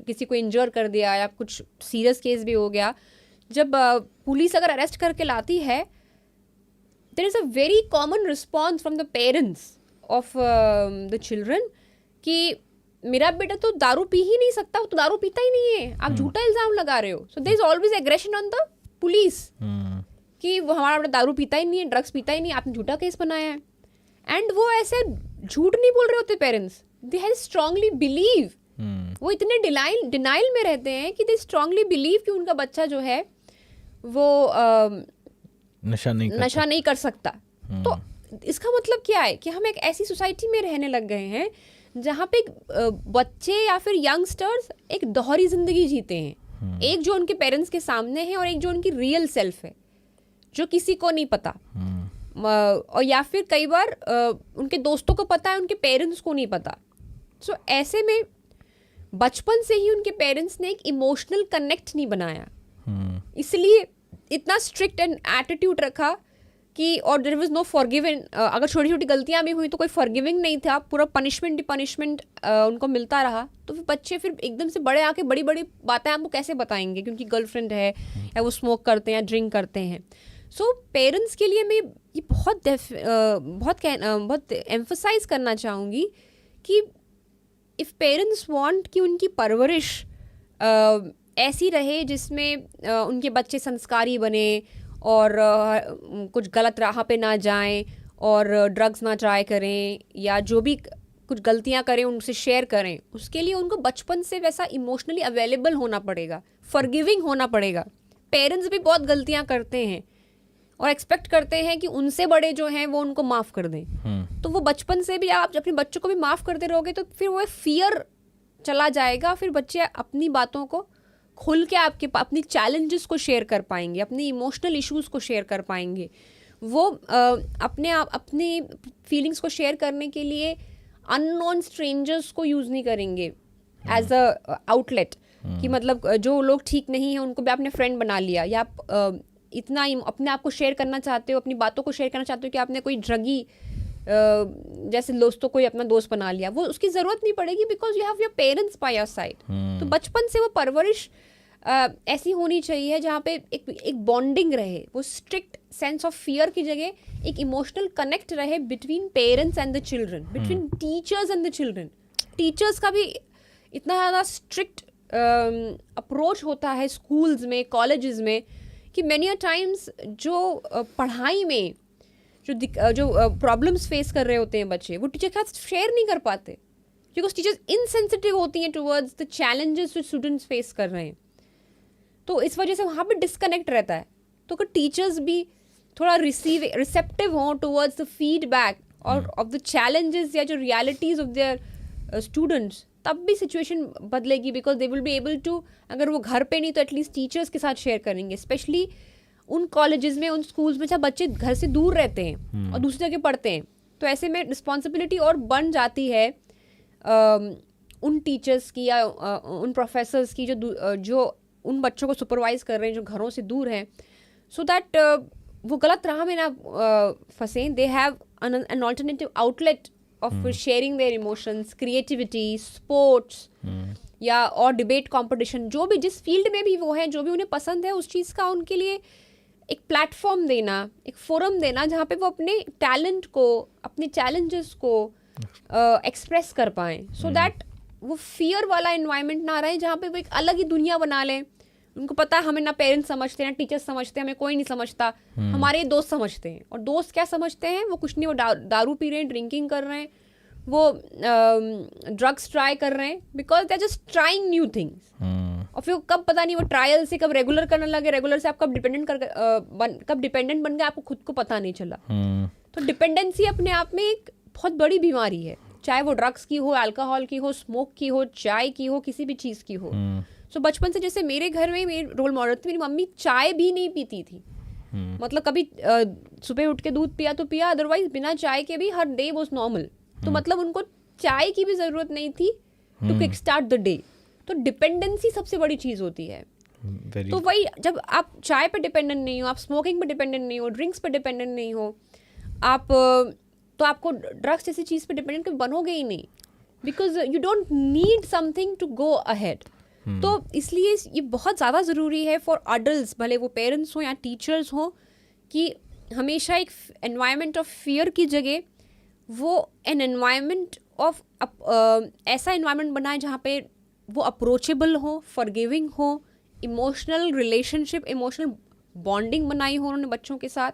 किसी को इंजर कर दिया या कुछ सीरियस केस भी हो गया. जब पुलिस अगर अरेस्ट करके लाती है there is a very common response from the parents of the children कि मेरा बेटा तो दारू पी ही नहीं सकता, वो तो दारू पीता ही नहीं है, आप झूठा इल्ज़ाम लगा रहे हो. So there is always aggression on the police कि वो हमारा बेटा दारू पीता ही नहीं है, ड्रग्स पीता ही नहीं, आपने झूठा केस बनाया है. एंड वो ऐसे झूठ नहीं बोल रहे होते parents, they have strongly believe. वो इतने डिनाइल में रहते हैं कि दे स्ट्रांगली बिलीव कि उनका बच्चा जो है वो नशा नहीं कर सकता. तो इसका मतलब क्या है कि हम एक ऐसी सोसाइटी में रहने लग गए हैं जहाँ पे बच्चे या फिर यंगस्टर्स एक दोहरी जिंदगी जीते हैं. एक जो उनके पेरेंट्स के सामने है और एक जो उनकी रियल सेल्फ है जो किसी को नहीं पता. और या फिर कई बार उनके दोस्तों को पता है, उनके पेरेंट्स को नहीं पता. सो ऐसे में बचपन से ही उनके पेरेंट्स ने एक इमोशनल कनेक्ट नहीं बनाया, इसलिए इतना स्ट्रिक्ट एंड एटीट्यूड रखा कि और देयर वाज नो फॉरगिविंग, अगर छोटी छोटी गलतियां भी हुई तो कोई फॉरगिविंग नहीं था, पूरा पनिशमेंट ही पनिशमेंट उनको मिलता रहा। तो फिर बच्चे फिर एकदम से बड़े आके बड़ी बड़ी बातें आपको कैसे बताएंगे कि उनकी गर्लफ्रेंड है या वो स्मोक करते हैं या ड्रिंक करते हैं। सो पेरेंट्स के लिए मैं ये बहुत एम्फसाइज करना चाहूँगी कि इफ़ पेरेंट्स वांट कि उनकी परवरिश ऐसी रहे जिसमें उनके बच्चे संस्कारी बने और कुछ गलत राह पे ना जाएं और ड्रग्स ना ट्राई करें या जो भी कुछ गलतियां करें उनसे शेयर करें, उसके लिए उनको बचपन से वैसा इमोशनली अवेलेबल होना पड़ेगा, फॉरगिविंग होना पड़ेगा। पेरेंट्स भी बहुत गलतियां करते हैं और एक्सपेक्ट करते हैं कि उनसे बड़े जो हैं वो उनको माफ़ कर दें। तो वो बचपन से भी आप अपने बच्चों को भी माफ़ करते रहोगे तो फिर वो फियर चला जाएगा, फिर बच्चे अपनी बातों को खुल के अपनी चैलेंजेस को शेयर कर पाएंगे, अपनी इमोशनल इश्यूज़ को शेयर कर पाएंगे। वो अपनी फीलिंग्स को शेयर करने के लिए अननोन स्ट्रेंजर्स को यूज़ नहीं करेंगे एज अ आउटलेट, कि मतलब जो लोग ठीक नहीं हैं उनको भी आपने फ्रेंड बना लिया, या आप इतना अपने आप को शेयर करना चाहते हो, अपनी बातों को शेयर करना चाहते हो कि आपने कोई ड्रगी जैसे दोस्तों को अपना दोस्त बना लिया, वो उसकी ज़रूरत नहीं पड़ेगी because you have your parents by your side. तो बचपन से वो परवरिश ऐसी होनी चाहिए जहाँ पे एक बॉन्डिंग रहे, वो स्ट्रिक्ट सेंस ऑफ फियर की जगह एक इमोशनल कनेक्ट रहे between parents and the children, between teachers and the children. Teachers का भी इतना ज़्यादा स्ट्रिक्ट अप्रोच होता है स्कूल्स में, कॉलेजेस में, कि मैनी अ टाइम्स जो पढ़ाई में जो प्रॉब्लम्स फेस कर रहे होते हैं बच्चे, वो टीचर के साथ शेयर नहीं कर पाते बिकॉज टीचर्स इनसेंसिटिव होती हैं टुवर्ड्स द चैलेंजेस जो स्टूडेंट्स फेस कर रहे हैं। तो इस वजह से वहाँ पे डिस्कनेक्ट रहता है। तो अगर टीचर्स भी थोड़ा रिसेप्टिव हों टुवर्ड्स द फीडबैक और ऑफ द चैलेंजेस या जो रियलिटीज़ ऑफ देयर स्टूडेंट्स, तब भी सिचुएशन बदलेगी because they will be able to, अगर वो घर पे नहीं तो एटलीस्ट टीचर्स के साथ शेयर करेंगे। स्पेशली उन कॉलेजेस में, उन स्कूल्स में जहाँ बच्चे घर से दूर रहते हैं और दूसरी जगह पढ़ते हैं, तो ऐसे में रिस्पॉन्सिबिलिटी और बढ़ जाती है उन टीचर्स की या उन प्रोफेसर्स की जो उन बच्चों को सुपरवाइज कर रहे हैं जो घरों से दूर हैं, सो दैट वो गलत राह में ना फंसें। They have an alternative outlet of sharing their emotions, creativity, sports या और डिबेट कंपटीशन, जो भी जिस फील्ड में भी वो हैं, जो भी उन्हें पसंद है उस चीज़ का उनके लिए एक प्लेटफॉर्म देना, एक फोरम देना जहाँ पे वो अपने टैलेंट को, अपने चैलेंजेस को एक्सप्रेस कर पाएँ, सो दैट वो फियर वाला एनवायरनमेंट ना रहे जहाँ पे वो एक अलग ही दुनिया बना लें। उनको पता है हमें ना पेरेंट्स समझते हैं ना टीचर्स समझते हैं, हमें कोई नहीं समझता, हमारे दोस्त समझते हैं। और दोस्त क्या समझते हैं? वो कुछ नहीं, वो दारू पी रहे हैं, ड्रिंकिंग कर रहे हैं, वो ड्रग्स ट्राई कर रहे हैं because they are just trying new things. और फिर कब पता नहीं वो ट्रायल से कब रेगुलर करने लगे, रेगुलर से आप कब डिपेंडेंट बन गए, आपको खुद को पता नहीं चला। तो डिपेंडेंसी अपने आप में एक बहुत बड़ी बीमारी है, चाहे वो ड्रग्स की हो, अल्कोहल की हो, स्मोक की हो, चाय की हो, किसी भी चीज़ की हो। सो बचपन से जैसे मेरे घर में मेरे रोल मॉडल थे, मेरी मम्मी चाय भी नहीं पीती थी। मतलब कभी सुबह उठ के दूध पिया तो पिया, अदरवाइज बिना चाय के भी हर डे वाज नॉर्मल। तो मतलब उनको चाय की भी ज़रूरत नहीं थी to kick start the day. तो डिपेंडेंसी सबसे बड़ी चीज़ होती है। तो वही, जब आप चाय पे डिपेंडेंट नहीं हो, आप स्मोकिंग पे डिपेंडेंट नहीं हो, ड्रिंक्स पे डिपेंडेंट नहीं हो, आप तो आपको ड्रग्स जैसी चीज़ पे डिपेंडेंट कभी बनोगे ही नहीं, because you don't need something to go ahead. तो इसलिए ये बहुत ज़्यादा ज़रूरी है फॉर अडल्ट्स, भले वो पेरेंट्स हों या टीचर्स हों, कि हमेशा एक एनवायरनमेंट ऑफ फियर की जगह वो एन एनवायरनमेंट ऑफ ऐसा एनवायरनमेंट बनाए जहाँ पे वो अप्रोचेबल हो, फॉरगिविंग हो, इमोशनल रिलेशनशिप, इमोशनल बॉन्डिंग बनाई हो उन्होंने बच्चों के साथ।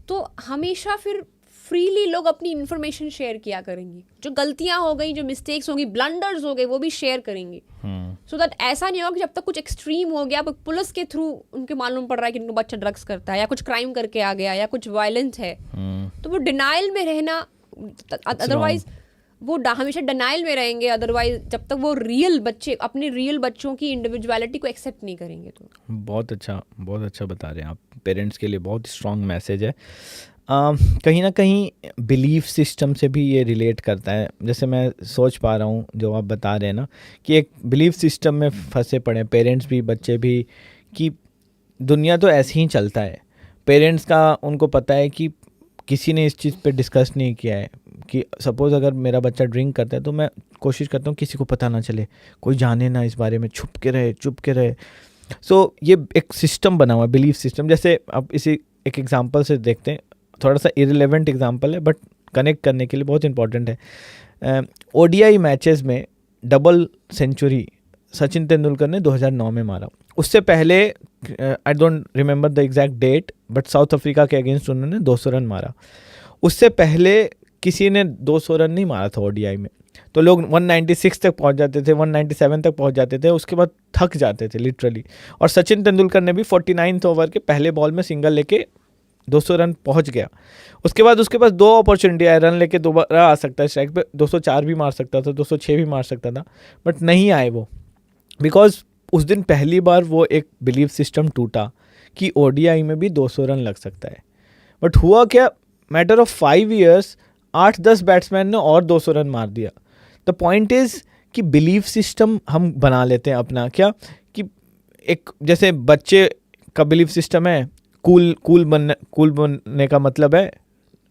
तो हमेशा फिर फ्रीली लोग अपनी इन्फॉर्मेशन शेयर किया करेंगे, जो गलतियां हो गई, जो मिस्टेक्स होंगी, ब्लंडर्स हो गए, वो भी शेयर करेंगे। सो दैट ऐसा नहीं होगा कि जब तक कुछ एक्सट्रीम हो गया, पुलिस के थ्रू उनके मालूम पड़ रहा है कि उनको बच्चा ड्रग्स करता है या कुछ क्राइम करके आ गया या कुछ वायलेंस है, तो वो डिनाइल में रहना, अदरवाइज वो हमेशा डिनाइल में रहेंगे, अदरवाइज जब तक वो रियल बच्चे अपने रियल बच्चों की इंडिविजुअलिटी को एक्सेप्ट नहीं करेंगे। तो बहुत अच्छा बता रहे हैं आप। पेरेंट्स के लिए बहुत स्ट्रॉन्ग मैसेज है। कहीं ना कहीं बिलीफ सिस्टम से भी ये रिलेट करता है। जैसे मैं सोच पा रहा हूँ जो आप बता रहे हैं ना, कि एक बिलीफ सिस्टम में फंसे पड़े पेरेंट्स भी, बच्चे भी, कि दुनिया तो ऐसे ही चलता है, पेरेंट्स का उनको पता है कि किसी ने इस चीज़ पे डिस्कस नहीं किया है कि सपोज़ अगर मेरा बच्चा ड्रिंक करता है तो मैं कोशिश करता हूँ किसी को पता ना चले, कोई जाने ना इस बारे में, चुप के रहे। सो ये एक सिस्टम बना हुआ है, बिलीफ सिस्टम। जैसे आप इसी एक एग्जांपल से देखते हैं, थोड़ा सा इररिलेवेंट एग्जांपल है बट कनेक्ट करने के लिए बहुत इंपॉर्टेंट है। ओडीआई मैचेस में डबल सेंचुरी सचिन तेंदुलकर ने 2009 में मारा। उससे पहले I don't remember the exact date but South Africa के अगेंस्ट उन्होंने 200 रन मारा। उससे पहले किसी ने 200 रन नहीं मारा था ओडीआई में, तो लोग 196 तक पहुंच जाते थे, 197 तक पहुंच जाते थे, उसके बाद थक जाते थे लिटरली। और सचिन तेंदुलकर ने भी 49th ओवर के पहले बॉल में सिंगल लेके 200 रन पहुंच गया। उसके बाद उसके पास 2 अपॉर्चुनिटी आए, रन लेके दोबारा आ सकता है स्ट्राइक पे, 204 भी मार सकता था, 206 भी मार सकता था, बट नहीं आए वो, बिकॉज उस दिन पहली बार वो एक बिलीफ सिस्टम टूटा कि ओडीआई में भी 200 रन लग सकता है। बट हुआ क्या, मैटर ऑफ 5 years 8-10 बैट्समैन ने और 200 रन मार दिया। द पॉइंट इज़ कि बिलीफ सिस्टम हम बना लेते हैं अपना, क्या कि एक जैसे बच्चे का बिलीफ सिस्टम है कूल बनने का मतलब है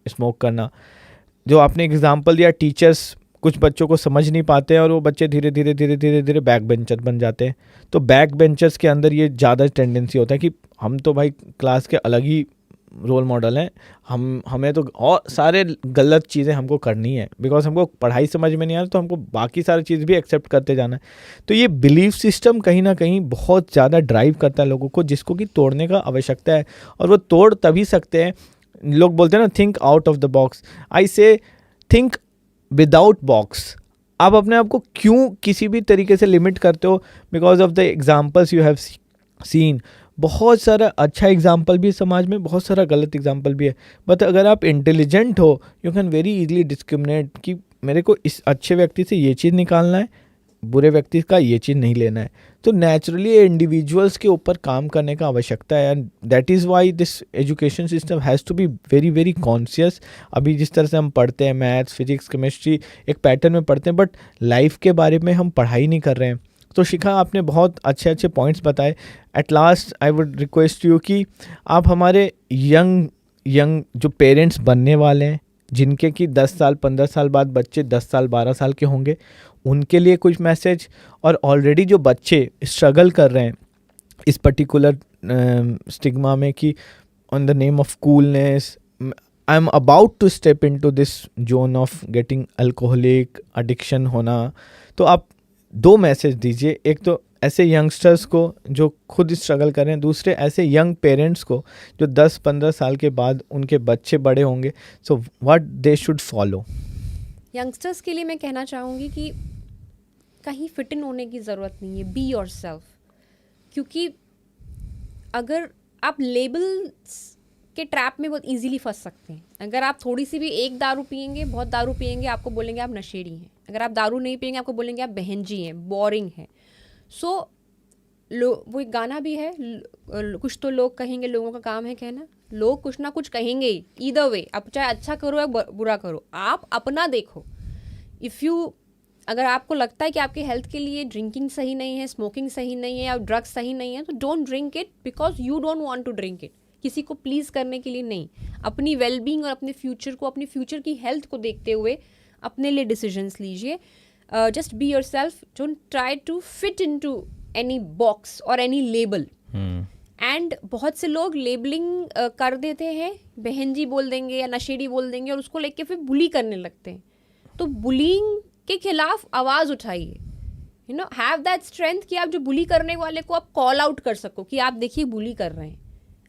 स्मोक करना। जो आपने एग्जांपल दिया, टीचर्स कुछ बच्चों को समझ नहीं पाते हैं और वो बच्चे धीरे धीरे बैक बेंचर बन जाते हैं। तो बैक बेंचर्स के अंदर ये ज़्यादा टेंडेंसी होता है कि हम तो भाई क्लास के अलग ही रोल मॉडल हैं, हमें तो और सारे गलत चीज़ें हमको करनी है, बिकॉज हमको पढ़ाई समझ में नहीं आ रहा तो हमको बाकी सारी चीज़ भी एक्सेप्ट करते जाना है। तो ये बिलीफ सिस्टम कहीं ना कहीं बहुत ज़्यादा ड्राइव करता है लोगों को, जिसको कि तोड़ने का आवश्यकता है। और वो तोड़ तभी सकते हैं, लोग बोलते हैं ना think out of the box, I say think without box. आप अपने आप को क्यों किसी भी तरीके से लिमिट करते हो? Because of the examples you have seen. बहुत सारा अच्छा एग्जाम्पल भी है समाज में, बहुत सारा गलत एग्जाम्पल भी है, बट अगर आप इंटेलिजेंट हो you can very easily discriminate कि मेरे को इस अच्छे व्यक्ति से ये चीज़ निकालना है, बुरे व्यक्ति का ये चीज़ नहीं लेना है। तो नेचुरली इंडिविजुअल्स के ऊपर काम करने का आवश्यकता है, and that is why this education system has to be very very conscious. अभी जिस तरह से हम पढ़ते हैं मैथ्स, फिजिक्स, केमिस्ट्री एक पैटर्न में पढ़ते हैं, बट लाइफ के बारे में हम पढ़ाई नहीं कर रहे हैं। तो शिखा, आपने बहुत अच्छे अच्छे पॉइंट्स बताए। At last I would request you कि आप हमारे यंग जो पेरेंट्स बनने वाले हैं, जिनके कि 10 साल 15 साल बाद बच्चे 10 साल 12 साल के होंगे, उनके लिए कुछ मैसेज, और ऑलरेडी जो बच्चे स्ट्रगल कर रहे हैं इस पर्टिकुलर स्टिग्मा में कि on the name of coolness I am about to step into this zone of getting alcoholic addiction होना, तो आप 2 मैसेज दीजिए। एक तो ऐसे यंगस्टर्स को जो खुद स्ट्रगल कर रहे हैं, दूसरे ऐसे यंग पेरेंट्स को जो 10-15 साल के बाद उनके बच्चे बड़े होंगे, so what they should follow. Youngsters के लिए मैं कहना चाहूँगी कि कहीं फिट इन होने की ज़रूरत नहीं है, बी योरसेल्फ। क्योंकि अगर आप लेबल्स के ट्रैप में बहुत इजीली फंस सकते हैं। अगर आप थोड़ी सी भी एक दारू पियेंगे, बहुत दारू पियेंगे, आपको बोलेंगे आप नशेड़ी हैं। अगर आप दारू नहीं पियेंगे, आपको बोलेंगे आप बहनजी हैं, बोरिंग हैं। सो वो एक गाना भी है, कुछ तो लोग कहेंगे, लोगों का काम है कहना। लोग कुछ ना कुछ कहेंगे ही, ईदर वे, आप चाहे अच्छा करो या बुरा करो, आप अपना देखो। अगर आपको लगता है कि आपके हेल्थ के लिए ड्रिंकिंग सही नहीं है, स्मोकिंग सही नहीं है या ड्रग्स सही नहीं है, तो don't drink it because you don't want to drink it. किसी को प्लीज़ करने के लिए नहीं, अपनी वेलबींग और अपने फ्यूचर को, अपनी फ्यूचर की हेल्थ को देखते हुए अपने लिए डिसीजंस लीजिए। Just be yourself, don't try to fit in to any box और एनी लेबल। एंड बहुत से लोग लेबलिंग कर देते हैं, बहनजी बोल देंगे या नशेड़ी बोल देंगे और उसको लेके फिर बुली करने लगते हैं। तो बुलिंग के खिलाफ आवाज़ उठाइए, you know, have that strength कि आप जो बुली करने वाले को आप कॉल आउट कर सको कि आप देखिए बुली कर रहे हैं,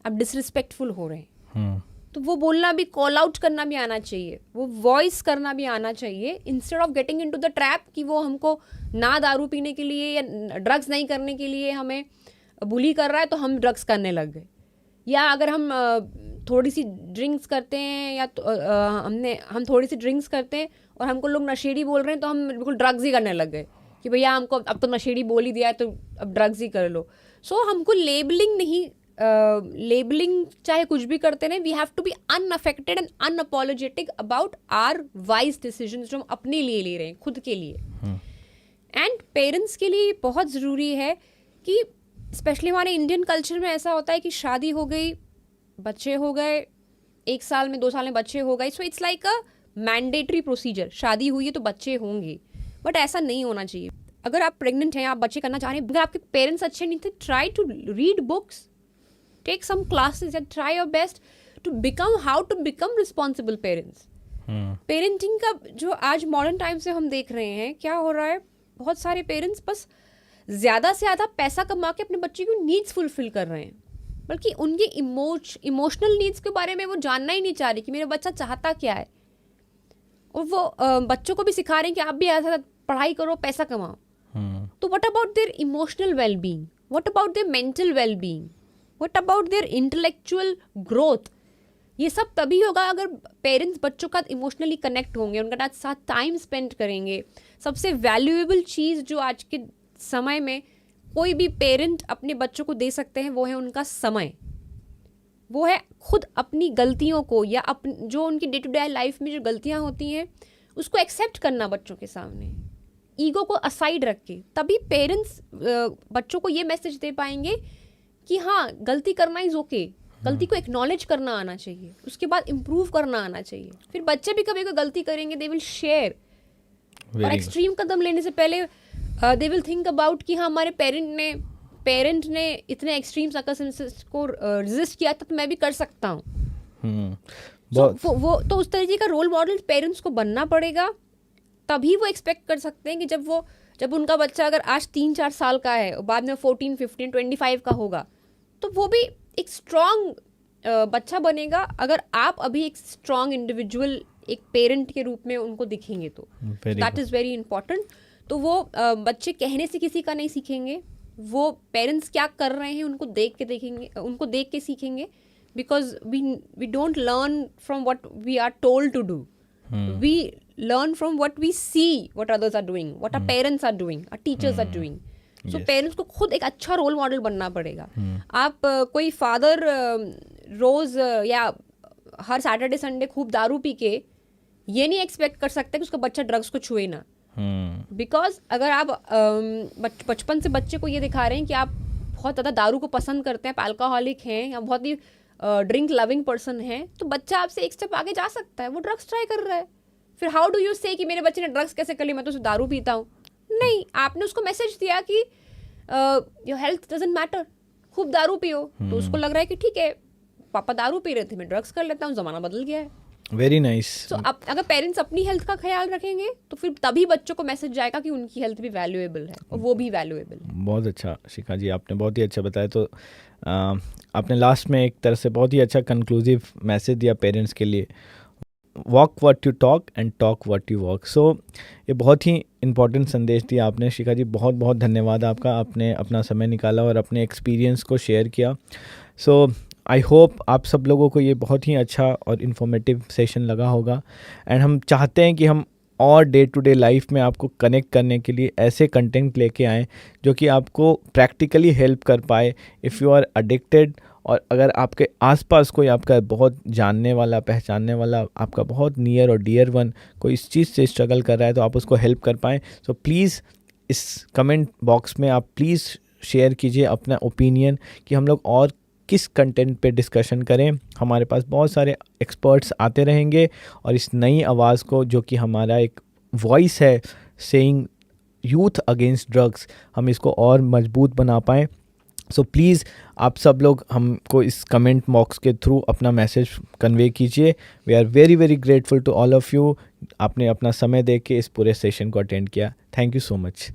आप डिसरिस्पेक्टफुल हो रहे हैं। तो वो बोलना भी, कॉल आउट करना भी आना चाहिए, वो वॉइस करना भी आना चाहिए, instead of getting into the trap कि वो हमको ना दारू पीने के लिए या ड्रग्स नहीं करने के लिए हमें बुली कर रहा है तो हम ड्रग्स करने लग गए। या अगर हम थोड़ी सी ड्रिंक्स करते हैं या हम थोड़ी सी ड्रिंक्स करते हैं और हमको लोग नशेड़ी बोल रहे हैं तो हम बिल्कुल ड्रग्स ही करने लग गए कि भैया हमको अब तो नशेड़ी बोल ही दिया है तो अब ड्रग्स ही कर लो। सो हमको लेबलिंग नहीं, लेबलिंग चाहे कुछ भी करते रहें, we have to be unaffected and unapologetic about our wise decisions जो हम अपने लिए ले रहे हैं, खुद के लिए। एंड पेरेंट्स के लिए बहुत ज़रूरी है कि स्पेशली हमारे इंडियन कल्चर में ऐसा होता है कि शादी हो गई, बच्चे हो गए, 1 साल में 2 साल में बच्चे हो गए, so it's like a mandatory procedure, शादी हुई है तो बच्चे होंगे, बट ऐसा नहीं होना चाहिए। अगर आप प्रेग्नेंट हैं, आप बच्चे करना चाह रहे हैं, अगर आपके पेरेंट्स अच्छे नहीं थे, try to read books, take some classes and try your best to become how to become responsible parents. Parenting का जो आज मॉडर्न टाइम से हम देख रहे हैं, क्या हो रहा है, बहुत सारे पेरेंट्स बस ज़्यादा से ज़्यादा पैसा कमा के अपने बच्चे की नीड्स फुलफिल कर रहे हैं, बल्कि उनके इमोशनल नीड्स के बारे में वो जानना ही नहीं चाह रहे कि मेरा बच्चा चाहता क्या है। और वो बच्चों को भी सिखा रहे हैं कि आप भी ऐसा पढ़ाई करो, पैसा कमाओ। तो what about their emotional well being, what about their mental well being, what about their intellectual growth? ये सब तभी होगा अगर पेरेंट्स बच्चों का इमोशनली कनेक्ट होंगे, उनका साथ टाइम स्पेंड करेंगे। सबसे वैल्यूएबल चीज़ जो आज के समय में कोई भी पेरेंट अपने बच्चों को दे सकते हैं, वो है उनका समय। वो है खुद अपनी गलतियों को या जो उनकी डे टू डे लाइफ में जो गलतियां होती हैं उसको एक्सेप्ट करना बच्चों के सामने, ईगो को असाइड रख के। तभी पेरेंट्स बच्चों को ये मैसेज दे पाएंगे कि हाँ, गलती करना इज ओके, गलती को एक्नॉलेज करना आना चाहिए, उसके बाद इम्प्रूव करना आना चाहिए। फिर बच्चे भी कभी कोई गलती करेंगे, दे विल शेयर। और एक्सट्रीम कदम लेने से पहले दे विल थिंक अबाउट कि हाँ, हमारे पेरेंट ने इतने एक्सट्रीम सर्कमस्टेंसेस को रेजिस्ट किया था, तो मैं भी कर सकता हूँ। वो तो उस तरीके का रोल मॉडल पेरेंट्स को बनना पड़ेगा, तभी वो एक्सपेक्ट कर सकते हैं कि जब उनका बच्चा अगर आज 3-4 साल का है और बाद में 14, 15, 25 का होगा, तो वो भी एक स्ट्रॉन्ग बच्चा बनेगा। अगर आप अभी एक स्ट्रॉन्ग इंडिविजुअल एक पेरेंट के रूप में उनको दिखेंगे तो दैट इज़ वेरी इंपॉर्टेंट। तो वो बच्चे कहने से किसी का नहीं सीखेंगे, वो पेरेंट्स क्या कर रहे हैं उनको देख के सीखेंगे, because we don't learn from what we are told to do, we learn from what we see, what others are doing, what our parents are doing, our teachers are doing. So parents को खुद एक अच्छा रोल मॉडल बनना पड़ेगा। आप कोई फादर रोज या हर सैटरडे संडे खूब दारू पी के ये नहीं एक्सपेक्ट कर सकते कि उसका बच्चा ड्रग्स को छुए ना, बिकॉज अगर आप बचपन से बच्चे को ये दिखा रहे हैं कि आप बहुत ज़्यादा दारू को पसंद करते हैं, आप अल्कोहलिक हैं या बहुत ही ड्रिंक लविंग पर्सन हैं, तो बच्चा आपसे एक स्टेप आगे जा सकता है, वो ड्रग्स ट्राई कर रहा है। फिर हाउ डू यू से कि मेरे बच्चे ने ड्रग्स कैसे कर ली, मैं तो सिर्फ दारू पीता हूँ? नहीं, आपने उसको मैसेज दिया कि योर हेल्थ डजंट मैटर, खूब दारू पियो, तो उसको लग रहा है कि ठीक है, पापा दारू पी रहे थे, मैं ड्रग्स कर लेता हूँ, ज़माना बदल गया है। Very nice. सो अगर पेरेंट्स अपनी हेल्थ का ख्याल रखेंगे तो फिर तभी बच्चों को मैसेज जाएगा कि उनकी हेल्थ भी वैल्यूएबल है और वो भी वैल्यूएबल है। बहुत अच्छा शिखा जी, आपने बहुत ही अच्छा बताया। तो आपने लास्ट में एक तरह से बहुत ही अच्छा कंक्लूसिव मैसेज दिया पेरेंट्स के लिए, walk what you talk and talk what you walk. So ये बहुत ही इम्पोर्टेंट संदेश दिया आपने शिखा जी, बहुत बहुत धन्यवाद आपका, आपने अपना समय निकाला और अपने एक्सपीरियंस को शेयर किया। सो आई होप आप सब लोगों को ये बहुत ही अच्छा और इन्फॉर्मेटिव सेशन लगा होगा। एंड हम चाहते हैं कि हम और डे टू डे लाइफ में आपको कनेक्ट करने के लिए ऐसे कंटेंट लेके आएँ जो कि आपको प्रैक्टिकली हेल्प कर पाए इफ़ यू आर एडिक्टेड, और अगर आपके आसपास कोई आपका बहुत जानने वाला, पहचानने वाला, आपका बहुत नियर और डियर वन कोई इस चीज़ से स्ट्रगल कर रहा है, तो आप उसको हेल्प कर पाएँ। सो प्लीज़ इस कमेंट बॉक्स में आप प्लीज़ शेयर कीजिए अपना ओपिनियन कि हम लोग और किस कंटेंट पे डिस्कशन करें। हमारे पास बहुत सारे एक्सपर्ट्स आते रहेंगे और इस नई आवाज़ को, जो कि हमारा एक वॉइस है सेइंग यूथ अगेंस्ट ड्रग्स, हम इसको और मजबूत बना पाएँ। सो प्लीज़ आप सब लोग हमको इस कमेंट बॉक्स के थ्रू अपना मैसेज कन्वे कीजिए। We are very very grateful to all of you, आपने अपना समय दे के इस पूरे सेशन को अटेंड किया। Thank you so much.